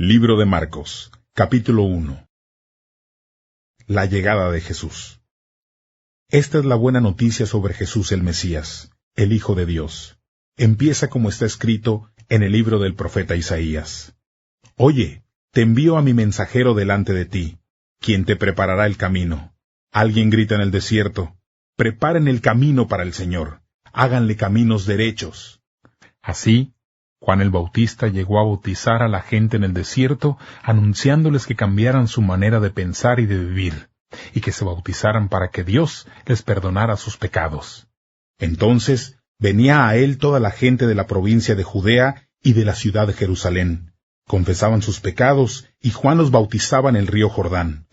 Libro de Marcos, capítulo 1. La llegada de Jesús. Esta es la buena noticia sobre Jesús el Mesías, el Hijo de Dios. Empieza como está escrito en el libro del profeta Isaías. Oye, te envío a mi mensajero delante de ti, quien te preparará el camino. Alguien grita en el desierto, preparen el camino para el Señor, háganle caminos derechos. Así, Juan el Bautista llegó a bautizar a la gente en el desierto, anunciándoles que cambiaran su manera de pensar y de vivir, y que se bautizaran para que Dios les perdonara sus pecados. Entonces venía a él toda la gente de la provincia de Judea y de la ciudad de Jerusalén. Confesaban sus pecados, y Juan los bautizaba en el río Jordán.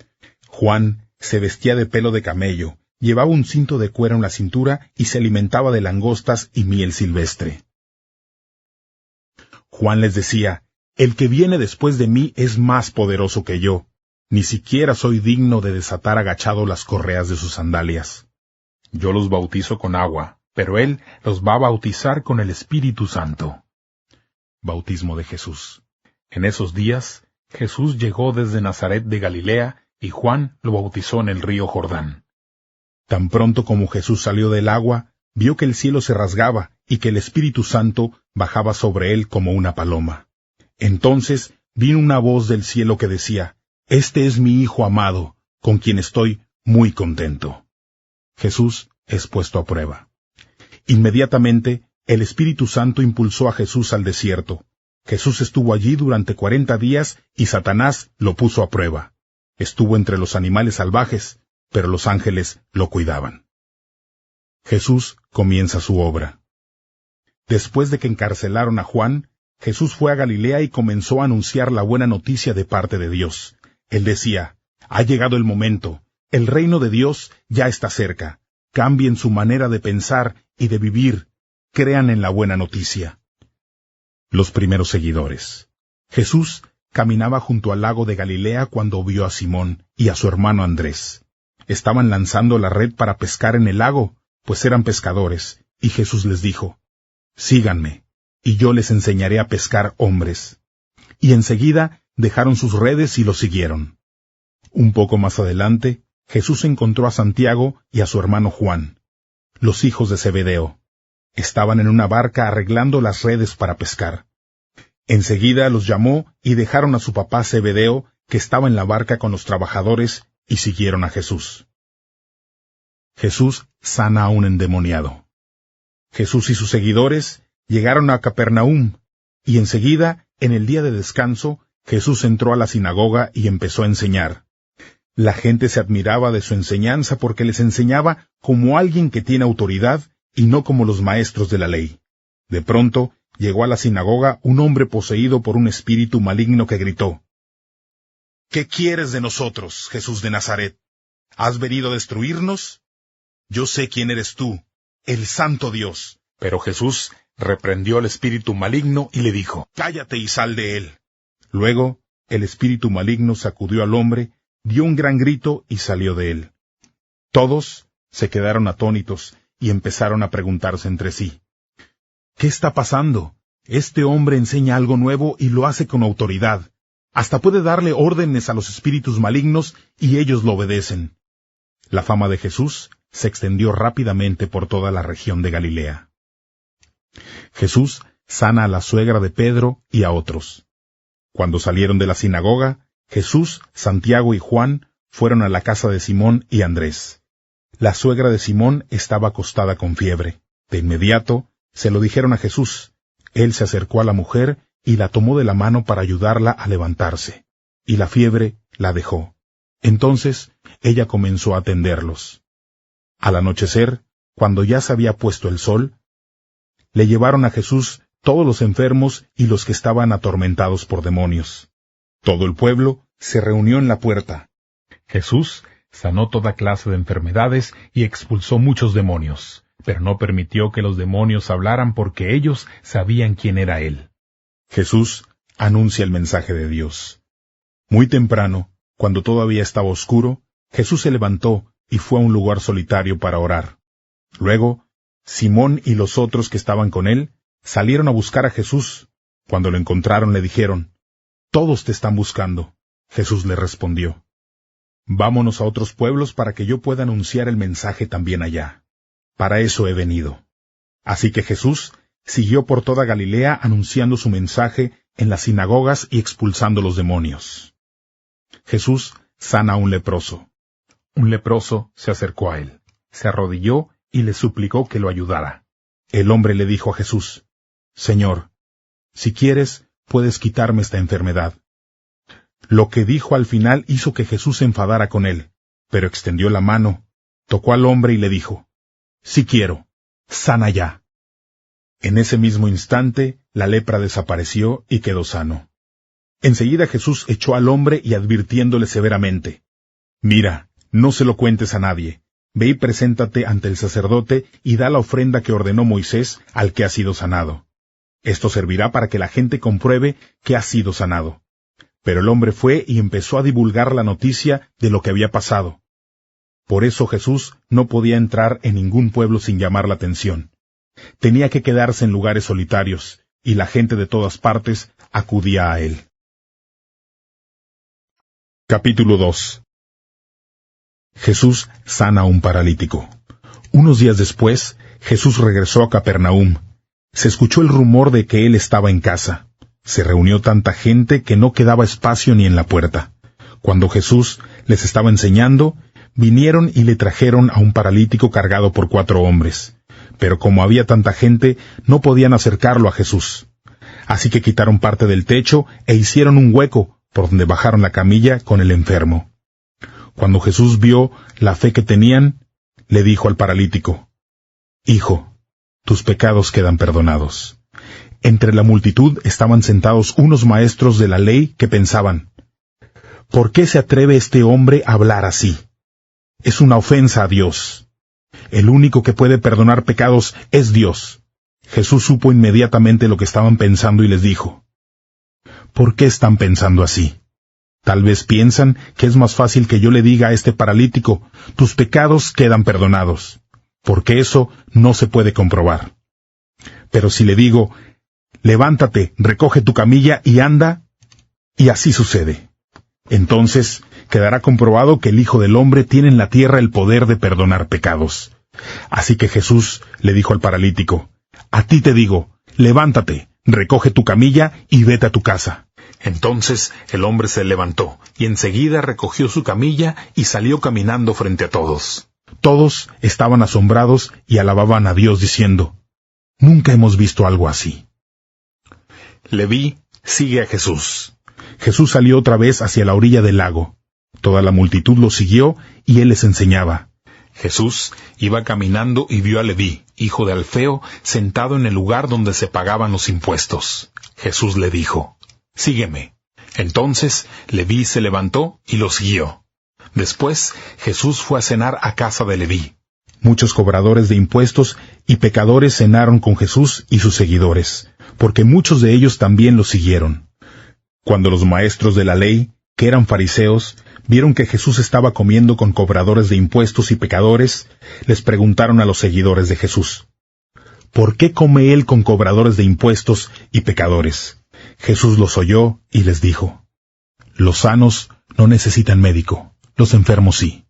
Juan se vestía de pelo de camello, llevaba un cinto de cuero en la cintura y se alimentaba de langostas y miel silvestre. Juan les decía, el que viene después de mí es más poderoso que yo. Ni siquiera soy digno de desatar agachado las correas de sus sandalias. Yo los bautizo con agua, pero él los va a bautizar con el Espíritu Santo. Bautismo de Jesús. En esos días, Jesús llegó desde Nazaret de Galilea, y Juan lo bautizó en el río Jordán. Tan pronto como Jesús salió del agua, vio que el cielo se rasgaba y que el Espíritu Santo bajaba sobre él como una paloma. Entonces vino una voz del cielo que decía, Este es mi Hijo amado, con quien estoy muy contento. Jesús es puesto a prueba. Inmediatamente, el Espíritu Santo impulsó a Jesús al desierto. Jesús estuvo allí durante 40 días y Satanás lo puso a prueba. Estuvo entre los animales salvajes, pero los ángeles lo cuidaban. Jesús comienza su obra. Después de que encarcelaron a Juan, Jesús fue a Galilea y comenzó a anunciar la buena noticia de parte de Dios. Él decía, ha llegado el momento, el reino de Dios ya está cerca. Cambien su manera de pensar y de vivir, crean en la buena noticia. Los primeros seguidores. Jesús caminaba junto al lago de Galilea cuando vio a Simón y a su hermano Andrés. Estaban lanzando la red para pescar en el lago, pues eran pescadores, y Jesús les dijo, síganme, y yo les enseñaré a pescar hombres. Y enseguida dejaron sus redes y lo siguieron. Un poco más adelante, Jesús encontró a Santiago y a su hermano Juan, los hijos de Zebedeo. Estaban en una barca arreglando las redes para pescar. Enseguida los llamó y dejaron a su papá Zebedeo, que estaba en la barca con los trabajadores, y siguieron a Jesús. Jesús sana a un endemoniado. Jesús y sus seguidores llegaron a Capernaum, y enseguida, en el día de descanso, Jesús entró a la sinagoga y empezó a enseñar. La gente se admiraba de su enseñanza porque les enseñaba como alguien que tiene autoridad y no como los maestros de la ley. De pronto, llegó a la sinagoga un hombre poseído por un espíritu maligno que gritó, ¿Qué quieres de nosotros, Jesús de Nazaret? ¿Has venido a destruirnos? Yo sé quién eres tú, el Santo Dios. Pero Jesús reprendió al espíritu maligno y le dijo, cállate y sal de él. Luego, el espíritu maligno sacudió al hombre, dio un gran grito y salió de él. Todos se quedaron atónitos y empezaron a preguntarse entre sí, ¿qué está pasando? Este hombre enseña algo nuevo y lo hace con autoridad. Hasta puede darle órdenes a los espíritus malignos y ellos lo obedecen. La fama de Jesús se extendió rápidamente por toda la región de Galilea. Jesús sana a la suegra de Pedro y a otros. Cuando salieron de la sinagoga, Jesús, Santiago y Juan fueron a la casa de Simón y Andrés. La suegra de Simón estaba acostada con fiebre. De inmediato se lo dijeron a Jesús. Él se acercó a la mujer y la tomó de la mano para ayudarla a levantarse, y la fiebre la dejó. Entonces ella comenzó a atenderlos. Al anochecer, cuando ya se había puesto el sol, le llevaron a Jesús todos los enfermos y los que estaban atormentados por demonios. Todo el pueblo se reunió en la puerta. Jesús sanó toda clase de enfermedades y expulsó muchos demonios, pero no permitió que los demonios hablaran porque ellos sabían quién era Él. Jesús anuncia el mensaje de Dios. Muy temprano, cuando todavía estaba oscuro, Jesús se levantó y fue a un lugar solitario para orar. Luego, Simón y los otros que estaban con él salieron a buscar a Jesús. Cuando lo encontraron le dijeron, todos te están buscando. Jesús le respondió, vámonos a otros pueblos para que yo pueda anunciar el mensaje también allá. Para eso he venido. Así que Jesús siguió por toda Galilea anunciando su mensaje en las sinagogas y expulsando los demonios. Jesús sana a un leproso. Un leproso se acercó a él, se arrodilló y le suplicó que lo ayudara. El hombre le dijo a Jesús, Señor, si quieres, puedes quitarme esta enfermedad. Lo que dijo al final hizo que Jesús se enfadara con él, pero extendió la mano, tocó al hombre y le dijo, sí quiero, sana ya. En ese mismo instante, la lepra desapareció y quedó sano. Enseguida Jesús echó al hombre y advirtiéndole severamente, mira, no se lo cuentes a nadie, ve y preséntate ante el sacerdote y da la ofrenda que ordenó Moisés al que ha sido sanado. Esto servirá para que la gente compruebe que ha sido sanado. Pero el hombre fue y empezó a divulgar la noticia de lo que había pasado. Por eso Jesús no podía entrar en ningún pueblo sin llamar la atención. Tenía que quedarse en lugares solitarios, y la gente de todas partes acudía a él. Capítulo 2. Jesús sana a un paralítico. Unos días después, Jesús regresó a Capernaum. Se escuchó el rumor de que él estaba en casa. Se reunió tanta gente que no quedaba espacio ni en la puerta. Cuando Jesús les estaba enseñando, vinieron y le trajeron a un paralítico cargado por 4 hombres. Pero como había tanta gente, no podían acercarlo a Jesús. Así que quitaron parte del techo e hicieron un hueco, por donde bajaron la camilla con el enfermo. Cuando Jesús vio la fe que tenían, le dijo al paralítico, Hijo, tus pecados quedan perdonados. Entre la multitud estaban sentados unos maestros de la ley que pensaban, ¿por qué se atreve este hombre a hablar así? Es una ofensa a Dios. El único que puede perdonar pecados es Dios. Jesús supo inmediatamente lo que estaban pensando y les dijo, ¿por qué están pensando así? Tal vez piensan que es más fácil que yo le diga a este paralítico, tus pecados quedan perdonados, porque eso no se puede comprobar. Pero si le digo, levántate, recoge tu camilla y anda, y así sucede. Entonces quedará comprobado que el Hijo del Hombre tiene en la tierra el poder de perdonar pecados. Así que Jesús le dijo al paralítico, a ti te digo, levántate, recoge tu camilla y vete a tu casa. Entonces el hombre se levantó, y enseguida recogió su camilla y salió caminando frente a todos. Todos estaban asombrados y alababan a Dios diciendo, nunca hemos visto algo así. Leví sigue a Jesús. Jesús salió otra vez hacia la orilla del lago. Toda la multitud lo siguió y él les enseñaba. Jesús iba caminando y vio a Leví, hijo de Alfeo, sentado en el lugar donde se pagaban los impuestos. Jesús le dijo, sígueme. Entonces Leví se levantó y lo siguió. Después Jesús fue a cenar a casa de Leví. Muchos cobradores de impuestos y pecadores cenaron con Jesús y sus seguidores, porque muchos de ellos también lo siguieron. Cuando los maestros de la ley, que eran fariseos, vieron que Jesús estaba comiendo con cobradores de impuestos y pecadores, les preguntaron a los seguidores de Jesús, ¿por qué come él con cobradores de impuestos y pecadores? Jesús los oyó y les dijo, los sanos no necesitan médico, los enfermos sí.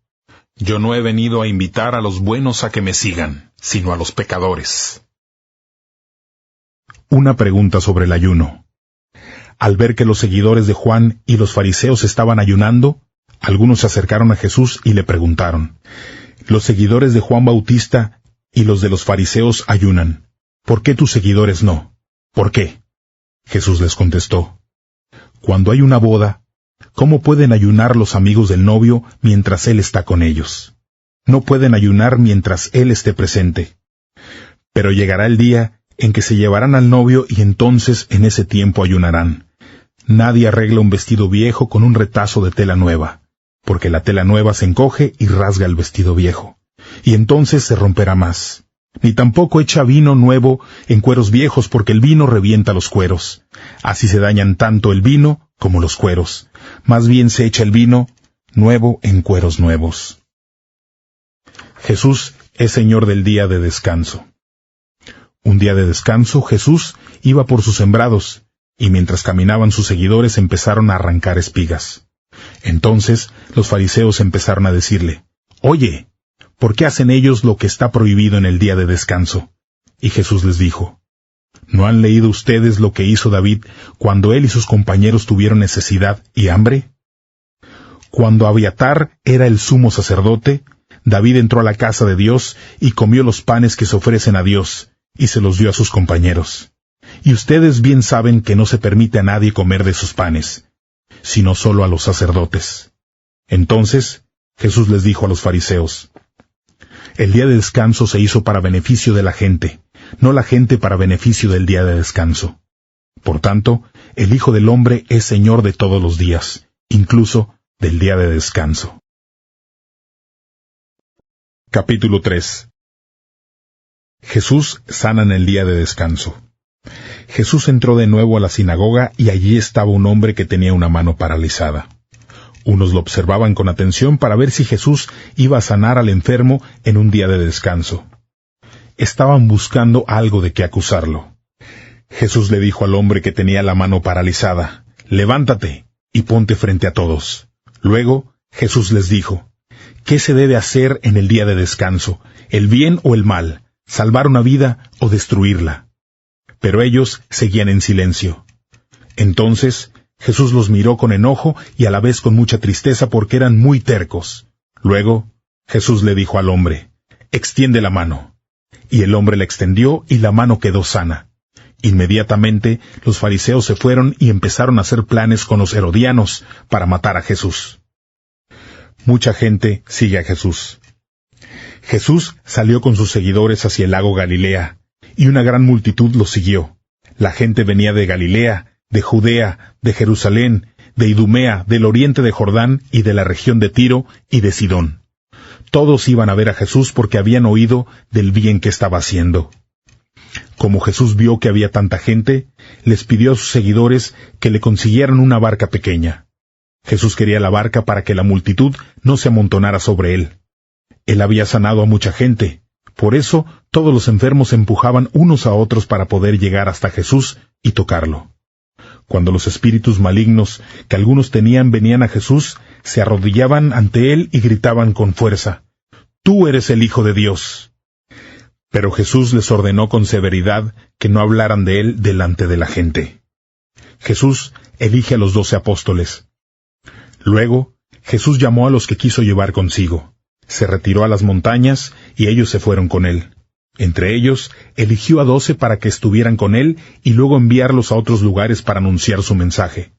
Yo no he venido a invitar a los buenos a que me sigan, sino a los pecadores. Una pregunta sobre el ayuno. Al ver que los seguidores de Juan y los fariseos estaban ayunando, algunos se acercaron a Jesús y le preguntaron, los seguidores de Juan Bautista y los de los fariseos ayunan, ¿por qué tus seguidores no? ¿Por qué? Jesús les contestó, cuando hay una boda, ¿cómo pueden ayunar los amigos del novio mientras él está con ellos? No pueden ayunar mientras él esté presente. Pero llegará el día en que se llevarán al novio y entonces en ese tiempo ayunarán. Nadie arregla un vestido viejo con un retazo de tela nueva, porque la tela nueva se encoge y rasga el vestido viejo, y entonces se romperá más. Ni tampoco echa vino nuevo en cueros viejos, porque el vino revienta los cueros. Así se dañan tanto el vino como los cueros. Más bien se echa el vino nuevo en cueros nuevos. Jesús es Señor del día de descanso. Un día de descanso, Jesús iba por sus sembrados, y mientras caminaban sus seguidores empezaron a arrancar espigas. Entonces los fariseos empezaron a decirle, «Oye, ¿por qué hacen ellos lo que está prohibido en el día de descanso?» Y Jesús les dijo, ¿no han leído ustedes lo que hizo David cuando él y sus compañeros tuvieron necesidad y hambre? Cuando Abiatar era el sumo sacerdote, David entró a la casa de Dios y comió los panes que se ofrecen a Dios, y se los dio a sus compañeros. Y ustedes bien saben que no se permite a nadie comer de sus panes, sino solo a los sacerdotes. Entonces Jesús les dijo a los fariseos, el día de descanso se hizo para beneficio de la gente, no la gente para beneficio del día de descanso. Por tanto, el Hijo del Hombre es Señor de todos los días, incluso del día de descanso. Capítulo 3. Jesús sana en el día de descanso. Jesús entró de nuevo a la sinagoga y allí estaba un hombre que tenía una mano paralizada. Unos lo observaban con atención para ver si Jesús iba a sanar al enfermo en un día de descanso. Estaban buscando algo de qué acusarlo. Jesús le dijo al hombre que tenía la mano paralizada, «Levántate y ponte frente a todos». Luego Jesús les dijo, «¿Qué se debe hacer en el día de descanso, el bien o el mal, salvar una vida o destruirla?» Pero ellos seguían en silencio. Entonces Jesús los miró con enojo y a la vez con mucha tristeza porque eran muy tercos. Luego Jesús le dijo al hombre, «Extiende la mano». Y el hombre la extendió y la mano quedó sana. Inmediatamente los fariseos se fueron y empezaron a hacer planes con los herodianos para matar a Jesús. Mucha gente sigue a Jesús. Jesús salió con sus seguidores hacia el lago Galilea, y una gran multitud lo siguió. La gente venía de Galilea, de Judea, de Jerusalén, de Idumea, del oriente de Jordán y de la región de Tiro y de Sidón. Todos iban a ver a Jesús porque habían oído del bien que estaba haciendo. Como Jesús vio que había tanta gente, les pidió a sus seguidores que le consiguieran una barca pequeña. Jesús quería la barca para que la multitud no se amontonara sobre él. Él había sanado a mucha gente, por eso todos los enfermos se empujaban unos a otros para poder llegar hasta Jesús y tocarlo. Cuando los espíritus malignos que algunos tenían venían a Jesús, se arrodillaban ante él y gritaban con fuerza, «Tú eres el Hijo de Dios». Pero Jesús les ordenó con severidad que no hablaran de él delante de la gente. Jesús elige a los 12 apóstoles. Luego, Jesús llamó a los que quiso llevar consigo. Se retiró a las montañas y ellos se fueron con él. Entre ellos, eligió a 12 para que estuvieran con él y luego enviarlos a otros lugares para anunciar su mensaje.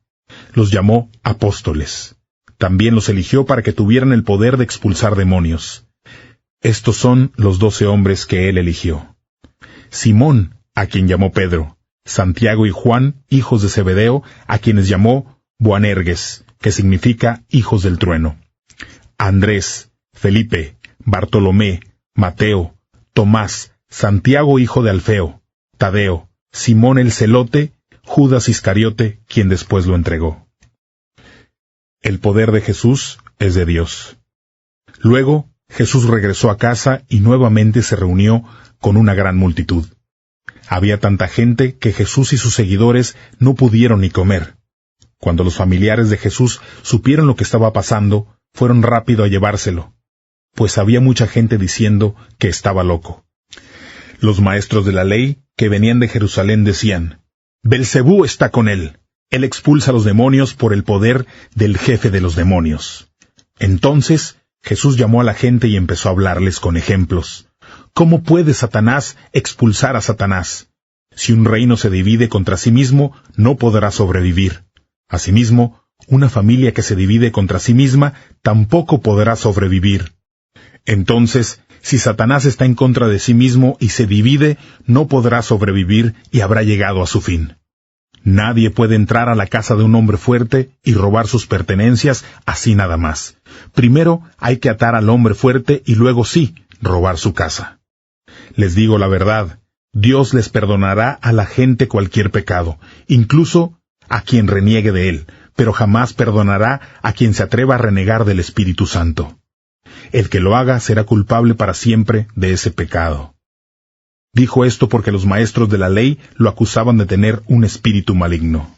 Los llamó apóstoles. También los eligió para que tuvieran el poder de expulsar demonios. Estos son los 12 hombres que él eligió. Simón, a quien llamó Pedro, Santiago y Juan, hijos de Zebedeo, a quienes llamó Boanerges, que significa hijos del trueno. Andrés, Felipe, Bartolomé, Mateo, Tomás, Santiago hijo de Alfeo, Tadeo, Simón el celote, Judas Iscariote, quien después lo entregó. El poder de Jesús es de Dios. Luego, Jesús regresó a casa y nuevamente se reunió con una gran multitud. Había tanta gente que Jesús y sus seguidores no pudieron ni comer. Cuando los familiares de Jesús supieron lo que estaba pasando, fueron rápido a llevárselo, pues había mucha gente diciendo que estaba loco. Los maestros de la ley, que venían de Jerusalén, decían, «Belcebú está con él. Él expulsa a los demonios por el poder del jefe de los demonios». Entonces Jesús llamó a la gente y empezó a hablarles con ejemplos. ¿Cómo puede Satanás expulsar a Satanás? Si un reino se divide contra sí mismo, no podrá sobrevivir. Asimismo, una familia que se divide contra sí misma tampoco podrá sobrevivir. Entonces, si Satanás está en contra de sí mismo y se divide, no podrá sobrevivir y habrá llegado a su fin. Nadie puede entrar a la casa de un hombre fuerte y robar sus pertenencias así nada más. Primero hay que atar al hombre fuerte y luego sí, robar su casa. Les digo la verdad, Dios les perdonará a la gente cualquier pecado, incluso a quien reniegue de él, pero jamás perdonará a quien se atreva a renegar del Espíritu Santo. El que lo haga será culpable para siempre de ese pecado. Dijo esto porque los maestros de la ley lo acusaban de tener un espíritu maligno.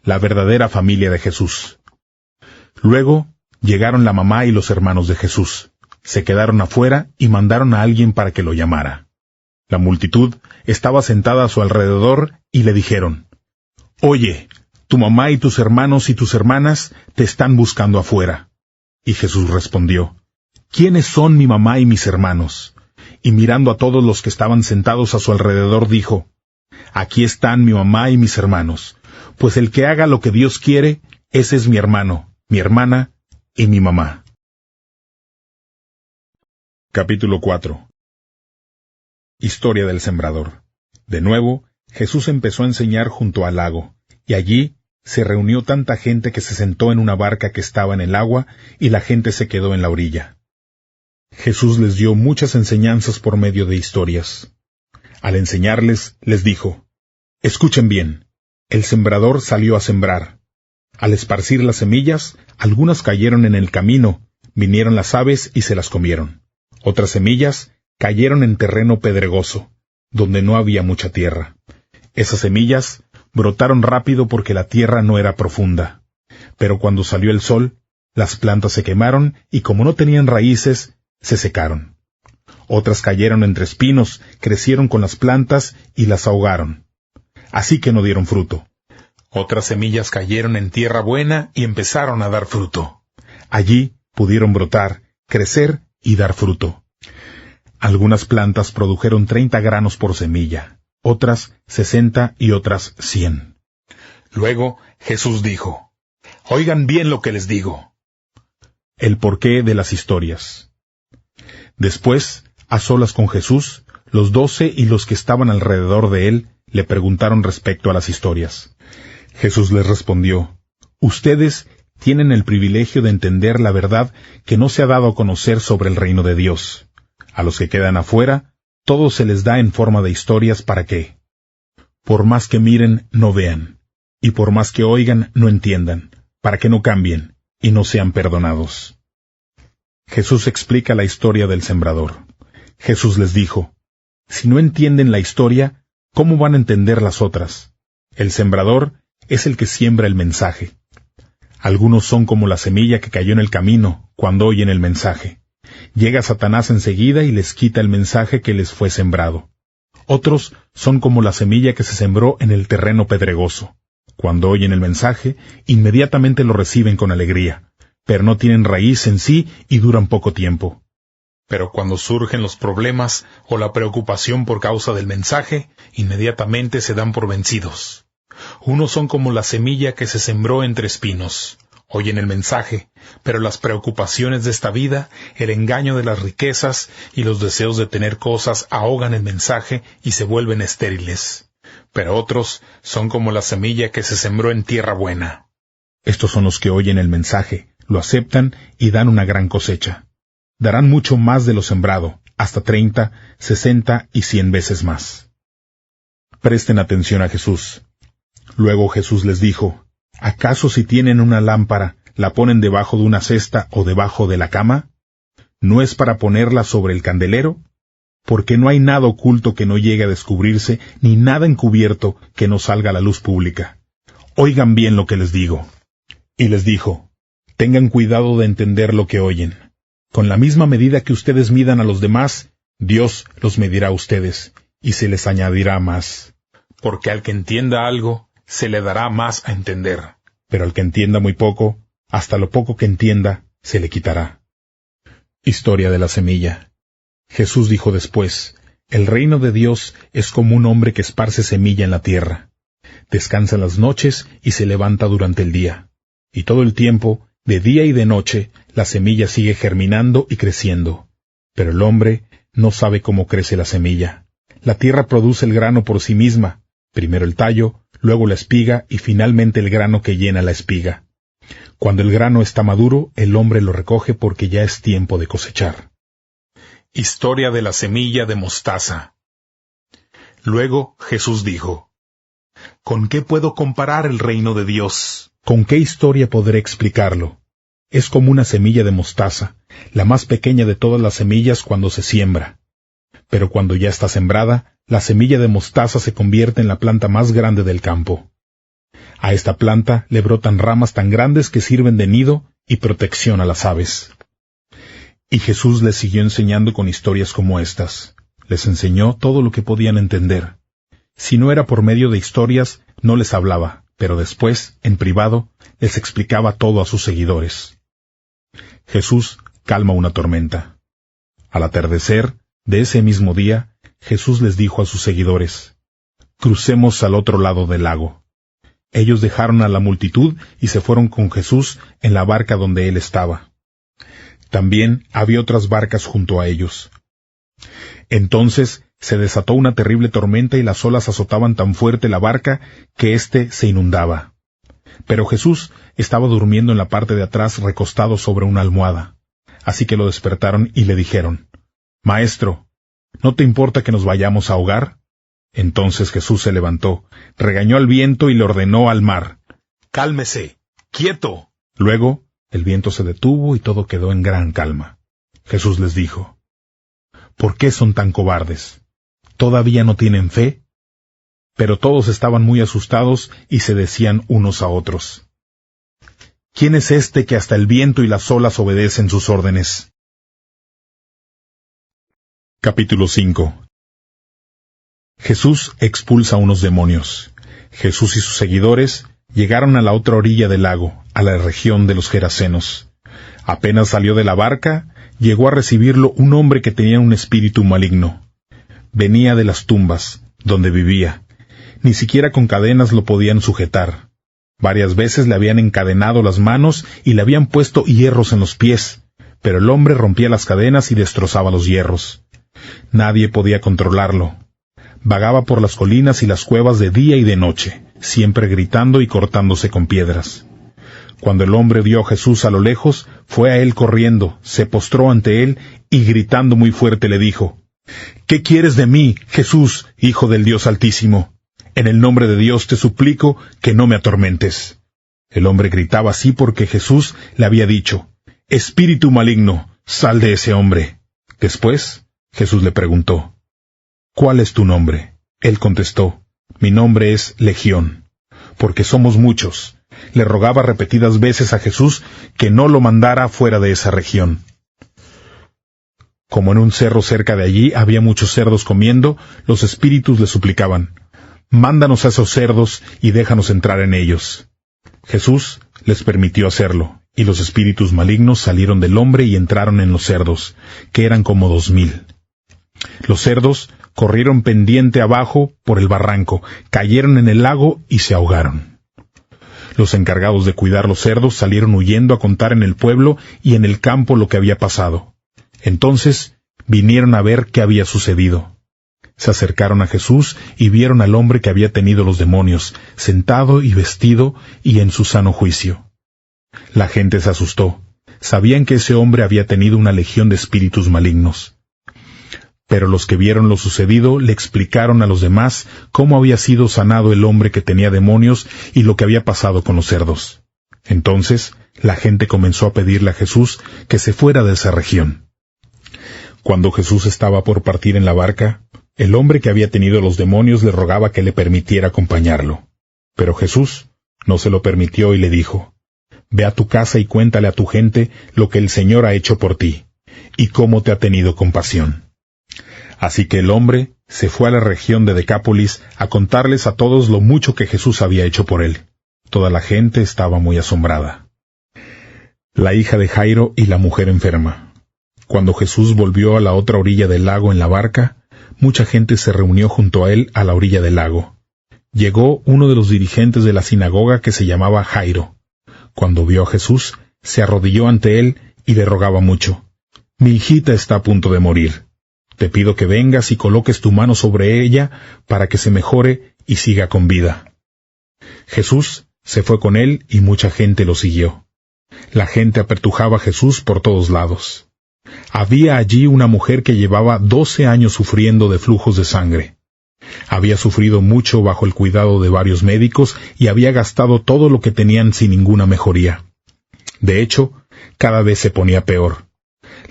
La verdadera familia de Jesús. Luego llegaron la mamá y los hermanos de Jesús. Se quedaron afuera y mandaron a alguien para que lo llamara. La multitud estaba sentada a su alrededor y le dijeron: «Oye, tu mamá y tus hermanos y tus hermanas te están buscando afuera». Y Jesús respondió: «¿Quiénes son mi mamá y mis hermanos?». Y mirando a todos los que estaban sentados a su alrededor dijo: «Aquí están mi mamá y mis hermanos, pues el que haga lo que Dios quiere, ese es mi hermano, mi hermana y mi mamá». Capítulo 4. Historia del sembrador. De nuevo, Jesús empezó a enseñar junto al lago, y allí se reunió tanta gente que se sentó en una barca que estaba en el agua, y la gente se quedó en la orilla. Jesús les dio muchas enseñanzas por medio de historias. Al enseñarles, les dijo: «Escuchen bien, el sembrador salió a sembrar. Al esparcir las semillas, algunas cayeron en el camino, vinieron las aves y se las comieron. Otras semillas cayeron en terreno pedregoso, donde no había mucha tierra. Esas semillas brotaron rápido porque la tierra no era profunda. Pero cuando salió el sol, las plantas se quemaron y como no tenían raíces, se secaron. Otras cayeron entre espinos, crecieron con las plantas y las ahogaron. Así que no dieron fruto. Otras semillas cayeron en tierra buena y empezaron a dar fruto. Allí pudieron brotar, crecer y dar fruto. Algunas plantas produjeron 30 granos por semilla, otras 60 y otras 100. Luego Jesús dijo: «Oigan bien lo que les digo». El porqué de las historias. Después, a solas con Jesús, los 12 y los que estaban alrededor de él le preguntaron respecto a las historias. Jesús les respondió: «Ustedes tienen el privilegio de entender la verdad que no se ha dado a conocer sobre el reino de Dios. A los que quedan afuera, todo se les da en forma de historias para que, por más que miren, no vean, y por más que oigan, no entiendan, para que no cambien y no sean perdonados». Jesús explica la historia del sembrador. Jesús les dijo: «Si no entienden la historia, ¿cómo van a entender las otras? El sembrador es el que siembra el mensaje. Algunos son como la semilla que cayó en el camino cuando oyen el mensaje. Llega Satanás enseguida y les quita el mensaje que les fue sembrado. Otros son como la semilla que se sembró en el terreno pedregoso. Cuando oyen el mensaje, inmediatamente lo reciben con alegría, pero no tienen raíz en sí y duran poco tiempo. Pero cuando surgen los problemas o la preocupación por causa del mensaje, inmediatamente se dan por vencidos. Unos son como la semilla que se sembró entre espinos. Oyen el mensaje, pero las preocupaciones de esta vida, el engaño de las riquezas y los deseos de tener cosas ahogan el mensaje y se vuelven estériles. Pero otros son como la semilla que se sembró en tierra buena. Estos son los que oyen el mensaje, lo aceptan y dan una gran cosecha. Darán mucho más de lo sembrado, hasta 30, 60 y 100 veces más. Presten atención a Jesús. Luego Jesús les dijo: ¿acaso si tienen una lámpara, la ponen debajo de una cesta o debajo de la cama? ¿No es para ponerla sobre el candelero? Porque no hay nada oculto que no llegue a descubrirse, ni nada encubierto que no salga a la luz pública. Oigan bien lo que les digo. Y les dijo: tengan cuidado de entender lo que oyen. Con la misma medida que ustedes midan a los demás, Dios los medirá a ustedes, y se les añadirá más. Porque al que entienda algo, se le dará más a entender. Pero al que entienda muy poco, hasta lo poco que entienda, se le quitará. Historia de la semilla. Jesús dijo después: el reino de Dios es como un hombre que esparce semilla en la tierra. Descansa en las noches y se levanta durante el día. Y todo el tiempo, de día y de noche, la semilla sigue germinando y creciendo. Pero el hombre no sabe cómo crece la semilla. La tierra produce el grano por sí misma, primero el tallo, luego la espiga y finalmente el grano que llena la espiga. Cuando el grano está maduro, el hombre lo recoge porque ya es tiempo de cosechar. Historia de la semilla de mostaza. Luego Jesús dijo: ¿con qué puedo comparar el reino de Dios? ¿Con qué historia podré explicarlo? Es como una semilla de mostaza, la más pequeña de todas las semillas cuando se siembra. pero cuando ya está sembrada, la semilla de mostaza se convierte en la planta más grande del campo. A esta planta le brotan ramas tan grandes que sirven de nido y protección a las aves. Y Jesús les siguió enseñando con historias como estas. Les enseñó todo lo que podían entender. Si no era por medio de historias, no les hablaba, pero después, en privado, les explicaba todo a sus seguidores. Jesús calma una tormenta. Al atardecer de ese mismo día, Jesús les dijo a sus seguidores: «Crucemos al otro lado del lago». Ellos dejaron a la multitud y se fueron con Jesús en la barca donde él estaba. También había otras barcas junto a ellos. Entonces se desató una terrible tormenta y las olas azotaban tan fuerte la barca que éste se inundaba. Pero Jesús estaba durmiendo en la parte de atrás recostado sobre una almohada. Así que lo despertaron y le dijeron: «Maestro, ¿no te importa que nos vayamos a ahogar?». Entonces Jesús se levantó, regañó al viento y le ordenó al mar: «Cálmese, quieto». Luego el viento se detuvo y todo quedó en gran calma. Jesús les dijo: «¿Por qué son tan cobardes? ¿Todavía no tienen fe?». Pero todos estaban muy asustados y se decían unos a otros: «¿Quién es este que hasta el viento y las olas obedecen sus órdenes?». Capítulo 5. Jesús expulsa a unos demonios. Jesús y sus seguidores llegaron a la otra orilla del lago, a la región de los Gerasenos. Apenas salió de la barca, llegó a recibirlo un hombre que tenía un espíritu maligno. Venía de las tumbas, donde vivía. Ni siquiera con cadenas lo podían sujetar. Varias veces le habían encadenado las manos y le habían puesto hierros en los pies, pero el hombre rompía las cadenas y destrozaba los hierros. Nadie podía controlarlo. Vagaba por las colinas y las cuevas de día y de noche, siempre gritando y cortándose con piedras. Cuando el hombre vio a Jesús a lo lejos, fue a él corriendo, se postró ante él y gritando muy fuerte le dijo: «¿Qué quieres de mí, Jesús, Hijo del Dios Altísimo? En el nombre de Dios te suplico que no me atormentes». El hombre gritaba así porque Jesús le había dicho: «Espíritu maligno, sal de ese hombre». Después, Jesús le preguntó: «¿Cuál es tu nombre?». Él contestó: «Mi nombre es Legión, porque somos muchos». Le rogaba repetidas veces a Jesús que no lo mandara fuera de esa región. Como en un cerro cerca de allí había muchos cerdos comiendo, los espíritus le suplicaban: «Mándanos a esos cerdos y déjanos entrar en ellos». Jesús les permitió hacerlo, y los espíritus malignos salieron del hombre y entraron en los cerdos, que eran como 2000. Los cerdos corrieron pendiente abajo por el barranco, cayeron en el lago y se ahogaron. Los encargados de cuidar los cerdos salieron huyendo a contar en el pueblo y en el campo lo que había pasado. Entonces vinieron a ver qué había sucedido. Se acercaron a Jesús y vieron al hombre que había tenido los demonios, sentado y vestido y en su sano juicio. La gente se asustó. Sabían que ese hombre había tenido una legión de espíritus malignos. Pero los que vieron lo sucedido le explicaron a los demás cómo había sido sanado el hombre que tenía demonios y lo que había pasado con los cerdos. Entonces la gente comenzó a pedirle a Jesús que se fuera de esa región. Cuando Jesús estaba por partir en la barca, el hombre que había tenido los demonios le rogaba que le permitiera acompañarlo. Pero Jesús no se lo permitió y le dijo: «Ve a tu casa y cuéntale a tu gente lo que el Señor ha hecho por ti, y cómo te ha tenido compasión». Así que el hombre se fue a la región de Decápolis a contarles a todos lo mucho que Jesús había hecho por él. Toda la gente estaba muy asombrada. La hija de Jairo y la mujer enferma. Cuando Jesús volvió a la otra orilla del lago en la barca, mucha gente se reunió junto a él a la orilla del lago. Llegó uno de los dirigentes de la sinagoga que se llamaba Jairo. Cuando vio a Jesús, se arrodilló ante él y le rogaba mucho: «Mi hijita está a punto de morir. Te pido que vengas y coloques tu mano sobre ella para que se mejore y siga con vida». Jesús se fue con él y mucha gente lo siguió. La gente apertujaba a Jesús por todos lados. Había allí una mujer que llevaba 12 años sufriendo de flujos de sangre. Había sufrido mucho bajo el cuidado de varios médicos y había gastado todo lo que tenían sin ninguna mejoría. De hecho, cada vez se ponía peor.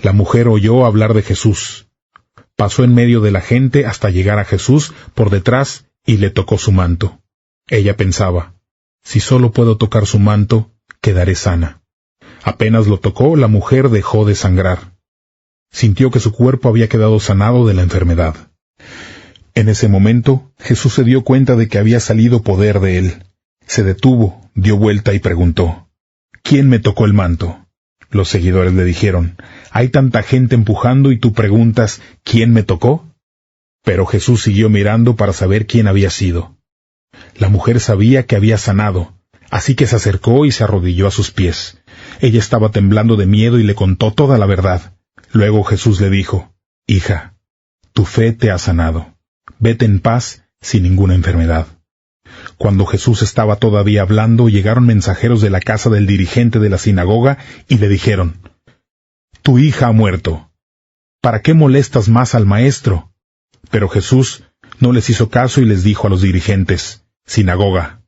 La mujer oyó hablar de Jesús. pasó en medio de la gente hasta llegar a Jesús por detrás y le tocó su manto. Ella pensaba, si solo puedo tocar su manto, quedaré sana. Apenas lo tocó, la mujer dejó de sangrar. Sintió que su cuerpo había quedado sanado de la enfermedad. En ese momento, Jesús se dio cuenta de que había salido poder de él. Se detuvo, dio vuelta y preguntó, ¿quién me tocó el manto? Los seguidores le dijeron, hay tanta gente empujando y tú preguntas, ¿quién me tocó? Pero Jesús siguió mirando para saber quién había sido. La mujer sabía que había sanado, así que se acercó y se arrodilló a sus pies. Ella estaba temblando de miedo y le contó toda la verdad. Luego Jesús le dijo, hija, tu fe te ha sanado. Vete en paz sin ninguna enfermedad. Cuando Jesús estaba todavía hablando, llegaron mensajeros de la casa del dirigente de la sinagoga y le dijeron, tu hija ha muerto. ¿Para qué molestas más al maestro? Pero Jesús no les hizo caso y les dijo a los dirigentes, sinagoga,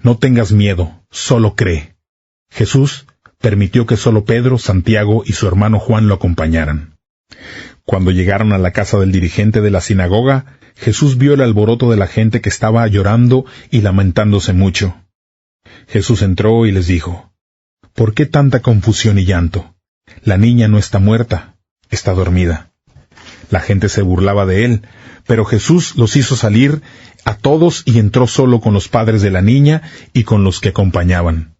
no tengas miedo, solo cree. Jesús permitió que solo Pedro, Santiago y su hermano Juan lo acompañaran. Cuando llegaron a la casa del dirigente de la sinagoga, Jesús vio el alboroto de la gente que estaba llorando y lamentándose mucho. Jesús entró y les dijo, ¿por qué tanta confusión y llanto? La niña no está muerta, está dormida. La gente se burlaba de él, pero Jesús los hizo salir a todos y entró solo con los padres de la niña y con los que acompañaban.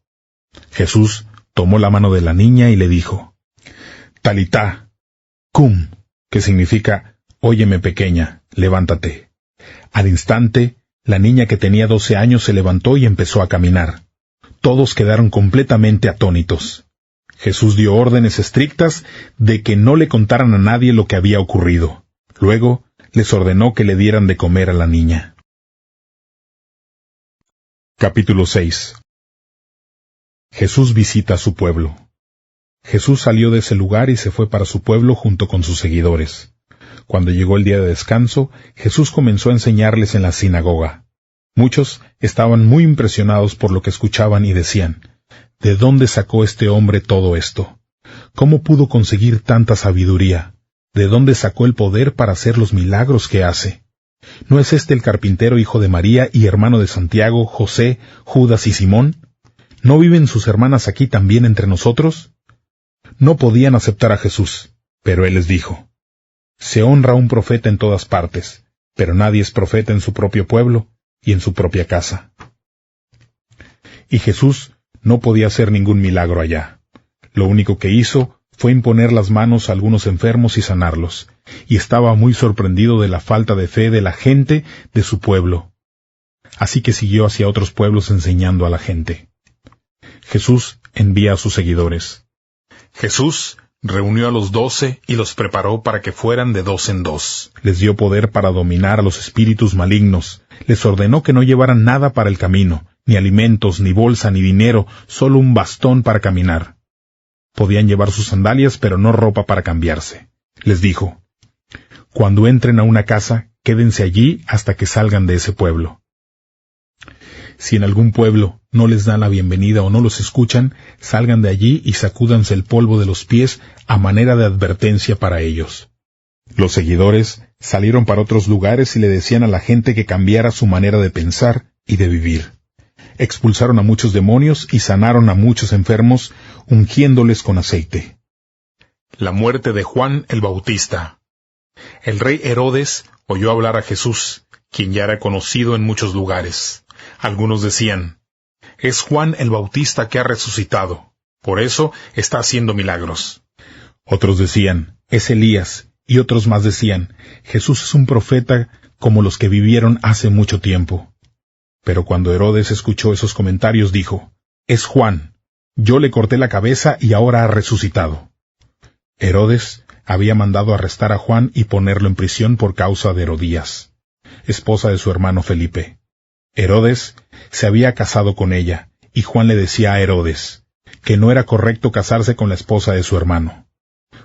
Jesús tomó la mano de la niña y le dijo, Talitá, cum, que significa, óyeme pequeña, levántate. Al instante, la niña que tenía 12 años se levantó y empezó a caminar. Todos quedaron completamente atónitos. Jesús dio órdenes estrictas de que no le contaran a nadie lo que había ocurrido. Luego, les ordenó que le dieran de comer a la niña. Capítulo 6. Jesús visita a su pueblo. Jesús salió de ese lugar y se fue para su pueblo junto con sus seguidores. Cuando llegó el día de descanso, Jesús comenzó a enseñarles en la sinagoga. Muchos estaban muy impresionados por lo que escuchaban y decían, ¿de dónde sacó este hombre todo esto? ¿Cómo pudo conseguir tanta sabiduría? ¿De dónde sacó el poder para hacer los milagros que hace? ¿No es este el carpintero hijo de María y hermano de Santiago, José, Judas y Simón? ¿No viven sus hermanas aquí también entre nosotros? No podían aceptar a Jesús, pero él les dijo, se honra a un profeta en todas partes, pero nadie es profeta en su propio pueblo y en su propia casa. Y Jesús no podía hacer ningún milagro allá. Lo único que hizo fue imponer las manos a algunos enfermos y sanarlos, y estaba muy sorprendido de la falta de fe de la gente de su pueblo. Así que siguió hacia otros pueblos enseñando a la gente. Jesús envía a sus seguidores. Jesús reunió a los 12 y los preparó para que fueran de 2 en 2. Les dio poder para dominar a los espíritus malignos. Les ordenó que no llevaran nada para el camino, ni alimentos, ni bolsa, ni dinero, solo un bastón para caminar. Podían llevar sus sandalias, pero no ropa para cambiarse. Les dijo, cuando entren a una casa, quédense allí hasta que salgan de ese pueblo. Si en algún pueblo no les dan la bienvenida o no los escuchan, salgan de allí y sacúdanse el polvo de los pies a manera de advertencia para ellos. Los seguidores salieron para otros lugares y le decían a la gente que cambiara su manera de pensar y de vivir. Expulsaron a muchos demonios y sanaron a muchos enfermos, ungiéndoles con aceite. La muerte de Juan el Bautista. El rey Herodes oyó hablar a Jesús, quien ya era conocido en muchos lugares. Algunos decían, es Juan el Bautista que ha resucitado, por eso está haciendo milagros. Otros decían, es Elías, y otros más decían, Jesús es un profeta como los que vivieron hace mucho tiempo. Pero cuando Herodes escuchó esos comentarios dijo, es Juan, yo le corté la cabeza y ahora ha resucitado. Herodes había mandado arrestar a Juan y ponerlo en prisión por causa de Herodías, esposa de su hermano Felipe. Herodes se había casado con ella, y Juan le decía a Herodes que no era correcto casarse con la esposa de su hermano.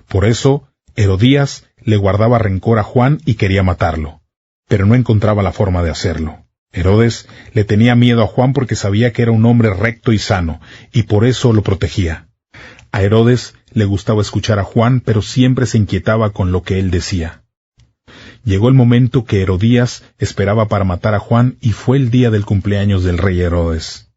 Por eso, Herodías le guardaba rencor a Juan y quería matarlo, pero no encontraba la forma de hacerlo. Herodes le tenía miedo a Juan porque sabía que era un hombre recto y sano, y por eso lo protegía. A Herodes le gustaba escuchar a Juan, pero siempre se inquietaba con lo que él decía. llegó el momento que Herodías esperaba para matar a Juan y fue el día del cumpleaños del rey Herodes.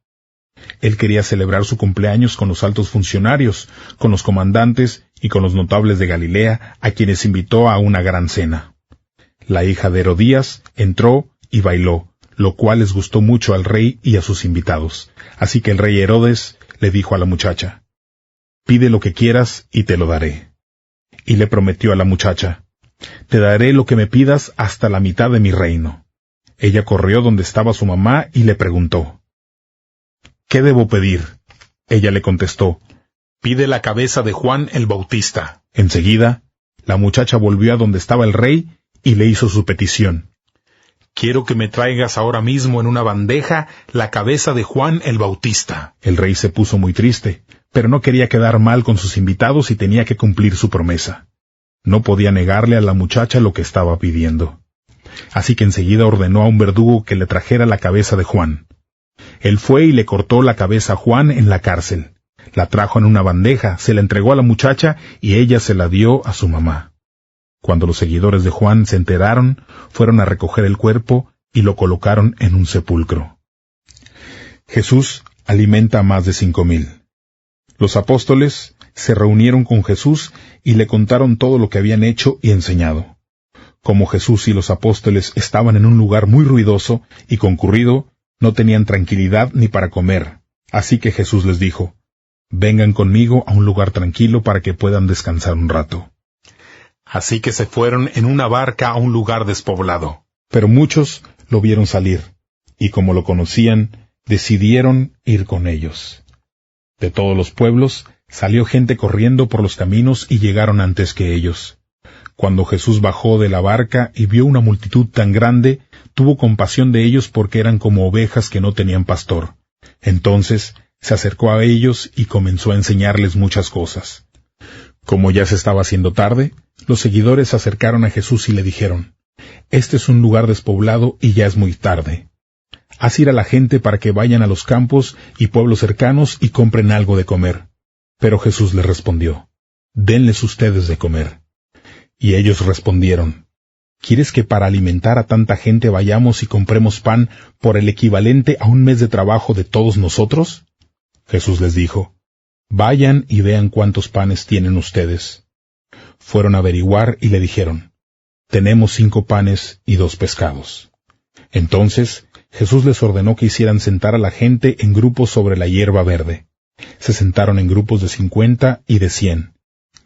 Él quería celebrar su cumpleaños con los altos funcionarios, con los comandantes y con los notables de Galilea, a quienes invitó a una gran cena. La hija de Herodías entró y bailó, lo cual les gustó mucho al rey y a sus invitados. Así que el rey Herodes le dijo a la muchacha: «Pide lo que quieras y te lo daré». Y le prometió a la muchacha: «Te daré lo que me pidas hasta la mitad de mi reino». Ella corrió donde estaba su mamá y le preguntó: «¿Qué debo pedir?». Ella le contestó: «Pide la cabeza de Juan el Bautista». Enseguida, la muchacha volvió a donde estaba el rey y le hizo su petición: «Quiero que me traigas ahora mismo en una bandeja la cabeza de Juan el Bautista». El rey se puso muy triste, pero no quería quedar mal con sus invitados y tenía que cumplir su promesa. No podía negarle a la muchacha lo que estaba pidiendo. Así que enseguida ordenó a un verdugo que le trajera la cabeza de Juan. Él fue y le cortó la cabeza a Juan en la cárcel. La trajo en una bandeja, se la entregó a la muchacha y ella se la dio a su mamá. Cuando los seguidores de Juan se enteraron, fueron a recoger el cuerpo y lo colocaron en un sepulcro. Jesús alimenta a más de 5,000. Los apóstoles se reunieron con Jesús y le contaron todo lo que habían hecho y enseñado. Como Jesús y los apóstoles estaban en un lugar muy ruidoso y concurrido, no tenían tranquilidad ni para comer. Así que Jesús les dijo: «Vengan conmigo a un lugar tranquilo para que puedan descansar un rato». Así que se fueron en una barca a un lugar despoblado. Pero muchos lo vieron salir, y como lo conocían, decidieron ir con ellos. De todos los pueblos salió gente corriendo por los caminos y llegaron antes que ellos. Cuando Jesús bajó de la barca y vio una multitud tan grande, tuvo compasión de ellos porque eran como ovejas que no tenían pastor. Entonces se acercó a ellos y comenzó a enseñarles muchas cosas. Como ya se estaba haciendo tarde, los seguidores se acercaron a Jesús y le dijeron: «Este es un lugar despoblado y ya es muy tarde. Haz ir a la gente para que vayan a los campos y pueblos cercanos y compren algo de comer». Pero Jesús les respondió: «Denles ustedes de comer». Y ellos respondieron: «¿Quieres que para alimentar a tanta gente vayamos y compremos pan por el equivalente a un mes de trabajo de todos nosotros?» Jesús les dijo: «Vayan y vean cuántos panes tienen ustedes». Fueron a averiguar y le dijeron: «Tenemos 5 panes y 2 pescados». Entonces Jesús les ordenó que hicieran sentar a la gente en grupos sobre la hierba verde. Se sentaron en grupos de 50 y de 100.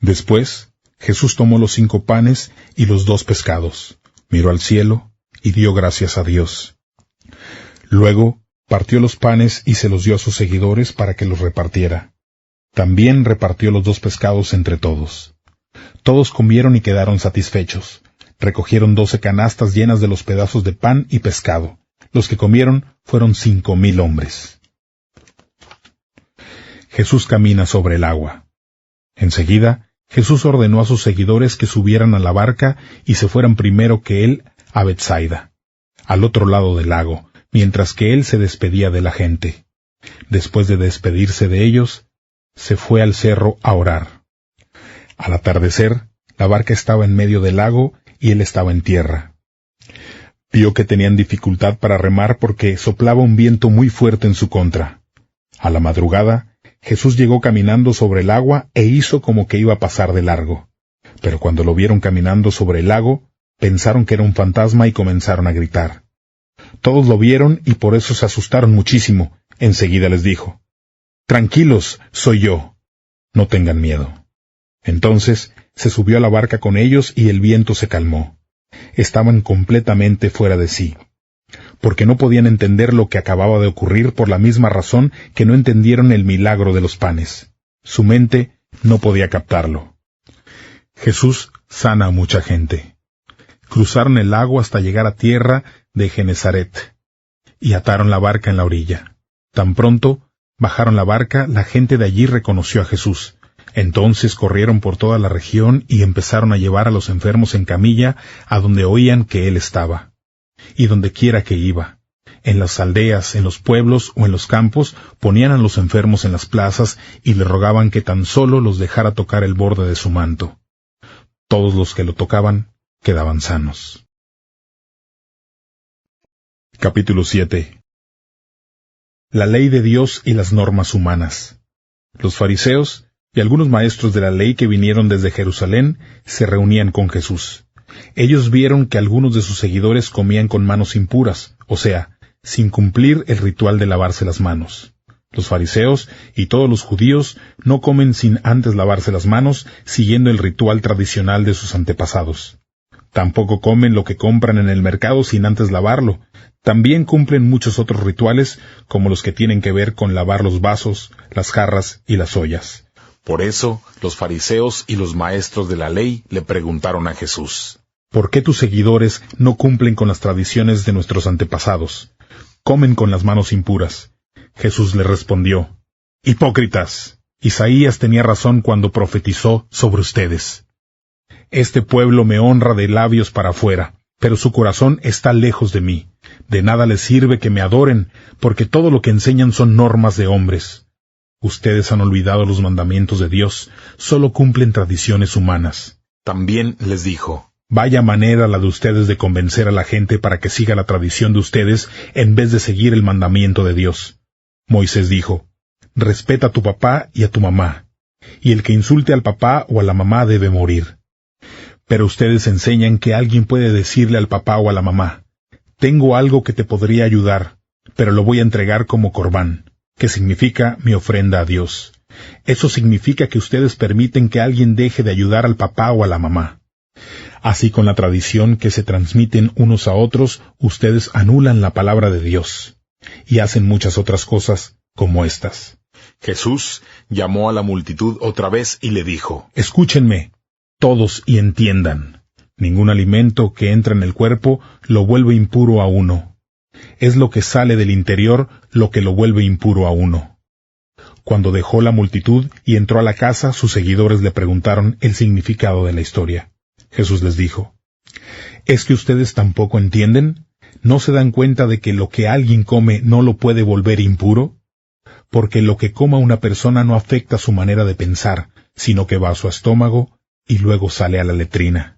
Después Jesús tomó los 5 panes y los 2 pescados, miró al cielo y dio gracias a Dios. Luego partió los panes y se los dio a sus seguidores para que los repartiera. También repartió los 2 pescados entre todos. Todos comieron y quedaron satisfechos. Recogieron 12 canastas llenas de los pedazos de pan y pescado. Los que comieron fueron 5,000 hombres. Jesús camina sobre el agua. Enseguida, Jesús ordenó a sus seguidores que subieran a la barca y se fueran primero que él a Betsaida, al otro lado del lago, mientras que él se despedía de la gente. Después de despedirse de ellos, se fue al cerro a orar. Al atardecer, la barca estaba en medio del lago y él estaba en tierra. Vio que tenían dificultad para remar porque soplaba un viento muy fuerte en su contra. A la madrugada, Jesús llegó caminando sobre el agua e hizo como que iba a pasar de largo. Pero cuando lo vieron caminando sobre el lago, pensaron que era un fantasma y comenzaron a gritar. Todos lo vieron y por eso se asustaron muchísimo. Enseguida les dijo: «Tranquilos, soy yo. No tengan miedo». Entonces se subió a la barca con ellos y el viento se calmó. Estaban completamente fuera de sí, porque no podían entender lo que acababa de ocurrir por la misma razón que no entendieron el milagro de los panes. Su mente no podía captarlo. Jesús sana a mucha gente. Cruzaron el lago hasta llegar a tierra de Genesaret y ataron la barca en la orilla. Tan pronto bajaron la barca, la gente de allí reconoció a Jesús. Entonces corrieron por toda la región y empezaron a llevar a los enfermos en camilla a donde oían que él estaba. Y donde quiera que iba, en las aldeas, en los pueblos o en los campos, ponían a los enfermos en las plazas y le rogaban que tan solo los dejara tocar el borde de su manto. Todos los que lo tocaban quedaban sanos. Capítulo 7. La ley de Dios y las normas humanas. Los fariseos y algunos maestros de la ley que vinieron desde Jerusalén se reunían con Jesús. Ellos vieron que algunos de sus seguidores comían con manos impuras, o sea, sin cumplir el ritual de lavarse las manos. Los fariseos y todos los judíos no comen sin antes lavarse las manos, siguiendo el ritual tradicional de sus antepasados. Tampoco comen lo que compran en el mercado sin antes lavarlo. También cumplen muchos otros rituales, como los que tienen que ver con lavar los vasos, las jarras y las ollas. Por eso, los fariseos y los maestros de la ley le preguntaron a Jesús: ¿Por qué tus seguidores no cumplen con las tradiciones de nuestros antepasados? Comen con las manos impuras. Jesús le respondió: Hipócritas, Isaías tenía razón cuando profetizó sobre ustedes. Este pueblo me honra de labios para afuera, pero su corazón está lejos de mí. De nada les sirve que me adoren, porque todo lo que enseñan son normas de hombres. Ustedes han olvidado los mandamientos de Dios, solo cumplen tradiciones humanas. También les dijo: Vaya manera la de ustedes de convencer a la gente para que siga la tradición de ustedes en vez de seguir el mandamiento de Dios. Moisés dijo: Respeta a tu papá y a tu mamá, y el que insulte al papá o a la mamá debe morir. Pero ustedes enseñan que alguien puede decirle al papá o a la mamá: Tengo algo que te podría ayudar, pero lo voy a entregar como corbán, que significa mi ofrenda a Dios. Eso significa que ustedes permiten que alguien deje de ayudar al papá o a la mamá. Así, con la tradición que se transmiten unos a otros, ustedes anulan la palabra de Dios, y hacen muchas otras cosas como estas. Jesús llamó a la multitud otra vez y le dijo: Escúchenme, todos, y entiendan. Ningún alimento que entra en el cuerpo lo vuelve impuro a uno. Es lo que sale del interior lo que lo vuelve impuro a uno. Cuando dejó la multitud y entró a la casa, sus seguidores le preguntaron el significado de la historia. Jesús les dijo: ¿Es que ustedes tampoco entienden? ¿No se dan cuenta de que lo que alguien come no lo puede volver impuro? Porque lo que coma una persona no afecta su manera de pensar, sino que va a su estómago y luego sale a la letrina.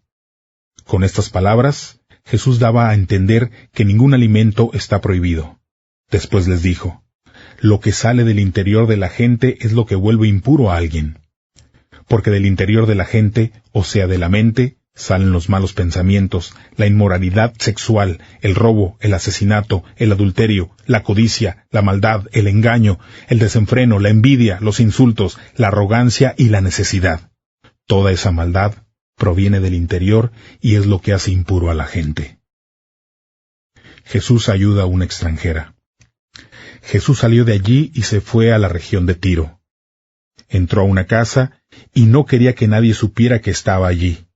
Con estas palabras, Jesús daba a entender que ningún alimento está prohibido. Después les dijo: Lo que sale del interior de la gente es lo que vuelve impuro a alguien. Porque del interior de la gente, o sea de la mente, salen los malos pensamientos, la inmoralidad sexual, el robo, el asesinato, el adulterio, la codicia, la maldad, el engaño, el desenfreno, la envidia, los insultos, la arrogancia y la necesidad. Toda esa maldad proviene del interior y es lo que hace impuro a la gente. Jesús ayuda a una extranjera. Jesús salió de allí y se fue a la región de Tiro. Entró a una casa y no quería que nadie supiera que estaba allí,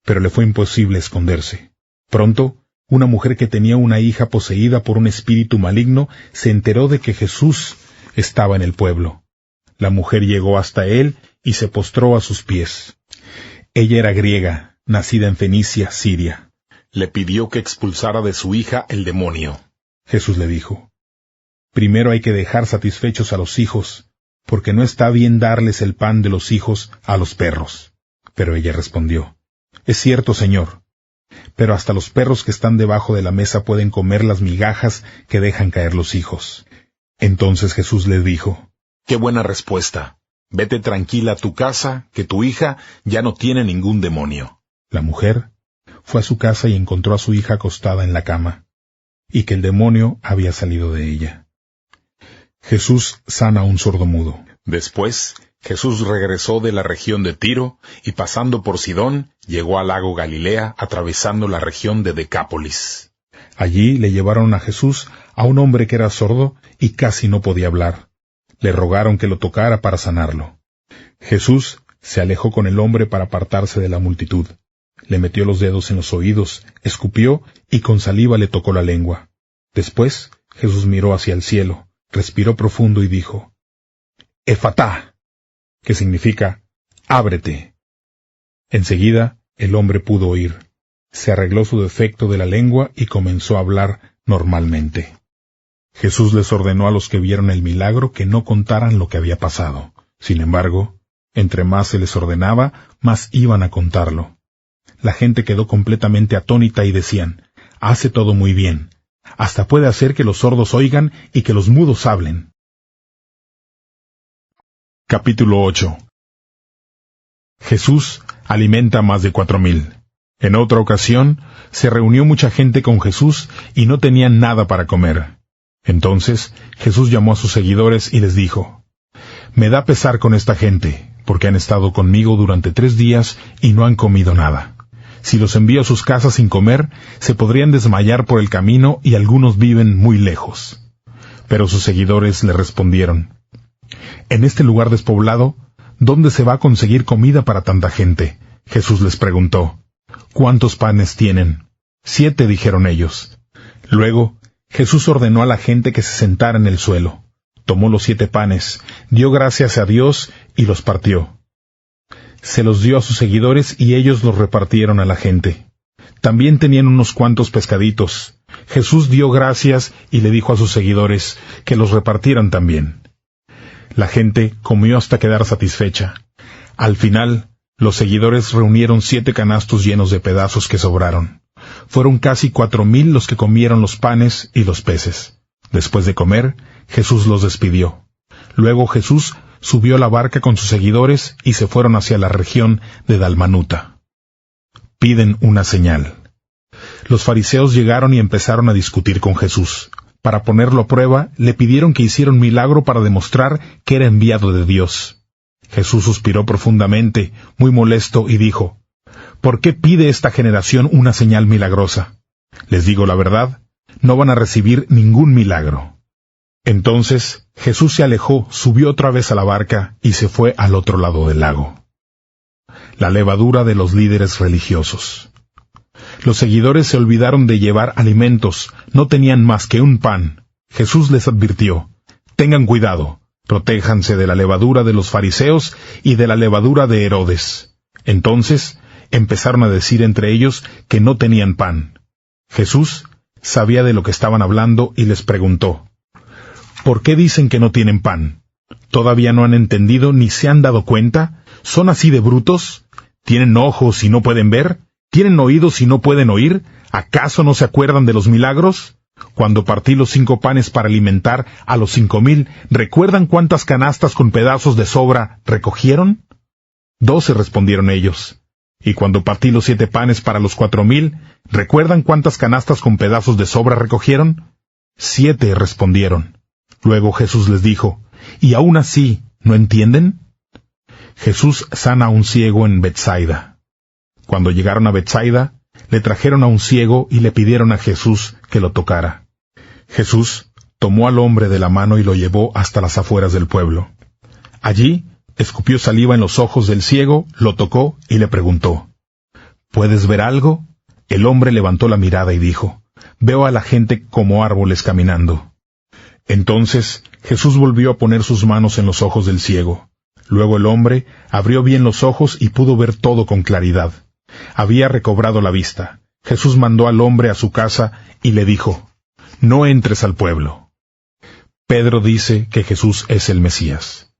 pero le fue imposible esconderse. Pronto, una mujer que tenía una hija poseída por un espíritu maligno se enteró de que Jesús estaba en el pueblo. La mujer llegó hasta él y se postró a sus pies. Ella era griega, nacida en Fenicia, Siria. Le pidió que expulsara de su hija el demonio. Jesús le dijo: Primero hay que dejar satisfechos a los hijos, porque no está bien darles el pan de los hijos a los perros. Pero ella respondió: Es cierto, Señor, pero hasta los perros que están debajo de la mesa pueden comer las migajas que dejan caer los hijos. Entonces Jesús le dijo: ¡Qué buena respuesta! Vete tranquila a tu casa, que tu hija ya no tiene ningún demonio. La mujer fue a su casa y encontró a su hija acostada en la cama, y que el demonio había salido de ella. Jesús sana a un sordomudo. Después, Jesús regresó de la región de Tiro, y pasando por Sidón, llegó al lago Galilea, atravesando la región de Decápolis. Allí le llevaron a Jesús a un hombre que era sordo y casi no podía hablar. Le rogaron que lo tocara para sanarlo. Jesús se alejó con el hombre para apartarse de la multitud. Le metió los dedos en los oídos, escupió y con saliva le tocó la lengua. Después Jesús miró hacia el cielo, respiró profundo y dijo: Efatá, que significa ábrete. Enseguida el hombre pudo oír. Se arregló su defecto de la lengua y comenzó a hablar normalmente. Jesús les ordenó a los que vieron el milagro que no contaran lo que había pasado. Sin embargo, entre más se les ordenaba, más iban a contarlo. La gente quedó completamente atónita y decían: Hace todo muy bien. Hasta puede hacer que los sordos oigan y que los mudos hablen. Capítulo 8. Jesús alimenta a más de 4,000. En otra ocasión, se reunió mucha gente con Jesús y no tenían nada para comer. Entonces, Jesús llamó a sus seguidores y les dijo: «Me da pesar con esta gente, porque han estado conmigo durante 3 días y no han comido nada. Si los envío a sus casas sin comer, se podrían desmayar por el camino y algunos viven muy lejos». Pero sus seguidores le respondieron: «En este lugar despoblado, ¿dónde se va a conseguir comida para tanta gente?». Jesús les preguntó: «¿Cuántos panes tienen?». 7, dijeron ellos. Luego, Jesús ordenó a la gente que se sentara en el suelo. Tomó los 7 panes, dio gracias a Dios y los partió. Se los dio a sus seguidores y ellos los repartieron a la gente. También tenían unos cuantos pescaditos. Jesús dio gracias y le dijo a sus seguidores que los repartieran también. La gente comió hasta quedar satisfecha. Al final, los seguidores reunieron 7 canastos llenos de pedazos que sobraron. Fueron casi 4,000 los que comieron los panes y los peces. Después de comer, Jesús los despidió. Luego Jesús subió a la barca con sus seguidores y se fueron hacia la región de Dalmanuta. Piden una señal. Los fariseos llegaron y empezaron a discutir con Jesús. Para ponerlo a prueba, le pidieron que hiciera un milagro para demostrar que era enviado de Dios. Jesús suspiró profundamente, muy molesto, y dijo: «¿Por qué pide esta generación una señal milagrosa? Les digo la verdad, no van a recibir ningún milagro». Entonces Jesús se alejó, subió otra vez a la barca y se fue al otro lado del lago. La levadura de los líderes religiosos. Los seguidores se olvidaron de llevar alimentos, no tenían más que un pan. Jesús les advirtió: «Tengan cuidado, protéjanse de la levadura de los fariseos y de la levadura de Herodes». Entonces empezaron a decir entre ellos que no tenían pan. Jesús sabía de lo que estaban hablando y les preguntó: «¿Por qué dicen que no tienen pan? ¿Todavía no han entendido ni se han dado cuenta? ¿Son así de brutos? ¿Tienen ojos y no pueden ver? ¿Tienen oídos y no pueden oír? ¿Acaso no se acuerdan de los milagros? Cuando partí los 5 panes para alimentar a los 5,000, ¿recuerdan cuántas canastas con pedazos de sobra recogieron?». 12, respondieron ellos. «Y cuando partí los 7 panes para los 4,000, ¿recuerdan cuántas canastas con pedazos de sobra recogieron?». 7, respondieron. Luego Jesús les dijo: «¿Y aún así no entienden?». Jesús sana a un ciego en Betsaida. Cuando llegaron a Betsaida, le trajeron a un ciego y le pidieron a Jesús que lo tocara. Jesús tomó al hombre de la mano y lo llevó hasta las afueras del pueblo. Allí escupió saliva en los ojos del ciego, lo tocó y le preguntó: «¿Puedes ver algo?». El hombre levantó la mirada y dijo: «Veo a la gente como árboles caminando». Entonces Jesús volvió a poner sus manos en los ojos del ciego. Luego el hombre abrió bien los ojos y pudo ver todo con claridad. Había recobrado la vista. Jesús mandó al hombre a su casa y le dijo: «No entres al pueblo». Pedro dice que Jesús es el Mesías.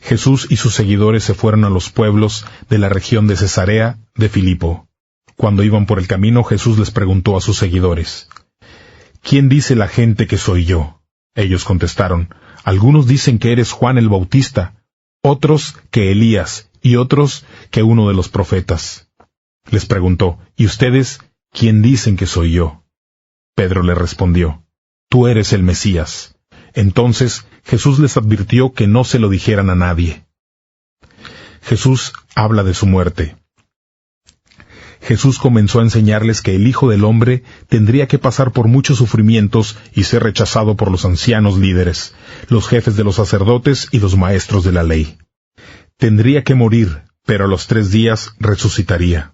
Jesús y sus seguidores se fueron a los pueblos de la región de Cesarea de Filipo. Cuando iban por el camino, Jesús les preguntó a sus seguidores: «¿Quién dice la gente que soy yo?». Ellos contestaron: «Algunos dicen que eres Juan el Bautista, otros que Elías, y otros que uno de los profetas». Les preguntó: «¿Y ustedes quién dicen que soy yo?». Pedro le respondió: «Tú eres el Mesías». Entonces Jesús les advirtió que no se lo dijeran a nadie. Jesús habla de su muerte. Jesús comenzó a enseñarles que el Hijo del Hombre tendría que pasar por muchos sufrimientos y ser rechazado por los ancianos líderes, los jefes de los sacerdotes y los maestros de la ley. Tendría que morir, pero a los 3 días resucitaría.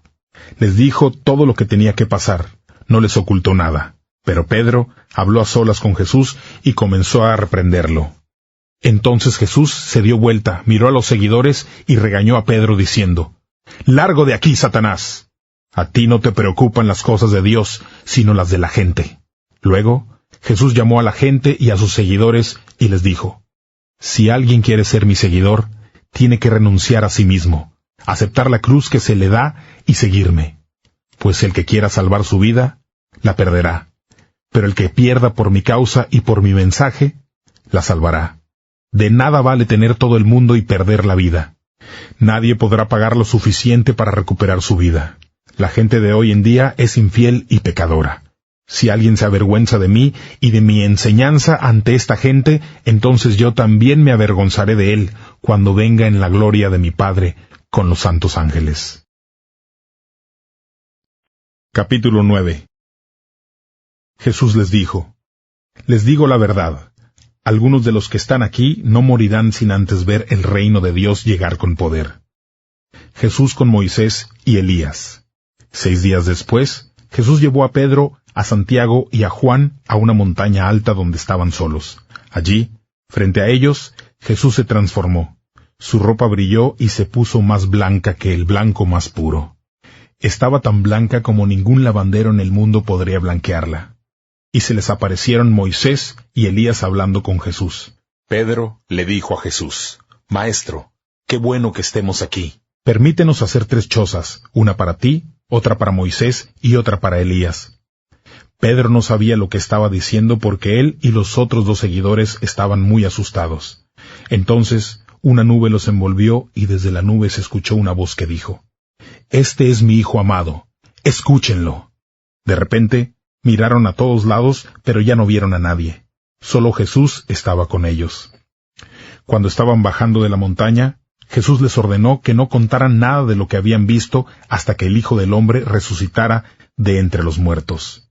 Les dijo todo lo que tenía que pasar, no les ocultó nada. Pero Pedro habló a solas con Jesús y comenzó a reprenderlo. Entonces Jesús se dio vuelta, miró a los seguidores y regañó a Pedro diciendo: «Largo de aquí, Satanás. A ti no te preocupan las cosas de Dios, sino las de la gente». Luego Jesús llamó a la gente y a sus seguidores y les dijo: «Si alguien quiere ser mi seguidor, tiene que renunciar a sí mismo, aceptar la cruz que se le da y seguirme. Pues el que quiera salvar su vida, la perderá. pero el que pierda por mi causa y por mi mensaje, la salvará. De nada vale tener todo el mundo y perder la vida. Nadie podrá pagar lo suficiente para recuperar su vida. La gente de hoy en día es infiel y pecadora. Si alguien se avergüenza de mí y de mi enseñanza ante esta gente, entonces yo también me avergonzaré de él cuando venga en la gloria de mi Padre con los santos ángeles. Capítulo 9. Jesús les dijo: Les digo la verdad. Algunos de los que están aquí no morirán sin antes ver el reino de Dios llegar con poder. Jesús con Moisés y Elías. 6 días después, Jesús llevó a Pedro, a Santiago y a Juan a una montaña alta donde estaban solos. Allí, frente a ellos, Jesús se transformó. Su ropa brilló y se puso más blanca que el blanco más puro. Estaba tan blanca como ningún lavandero en el mundo podría blanquearla. Y se les aparecieron Moisés y Elías hablando con Jesús. Pedro le dijo a Jesús: Maestro, qué bueno que estemos aquí. Permítenos hacer 3 chozas, una para ti, otra para Moisés y otra para Elías. Pedro no sabía lo que estaba diciendo porque él y los otros 2 seguidores estaban muy asustados. Entonces una nube los envolvió y desde la nube se escuchó una voz que dijo: Este es mi Hijo amado, escúchenlo. De repente, miraron a todos lados, pero ya no vieron a nadie. Solo Jesús estaba con ellos. Cuando estaban bajando de la montaña, Jesús les ordenó que no contaran nada de lo que habían visto hasta que el Hijo del Hombre resucitara de entre los muertos.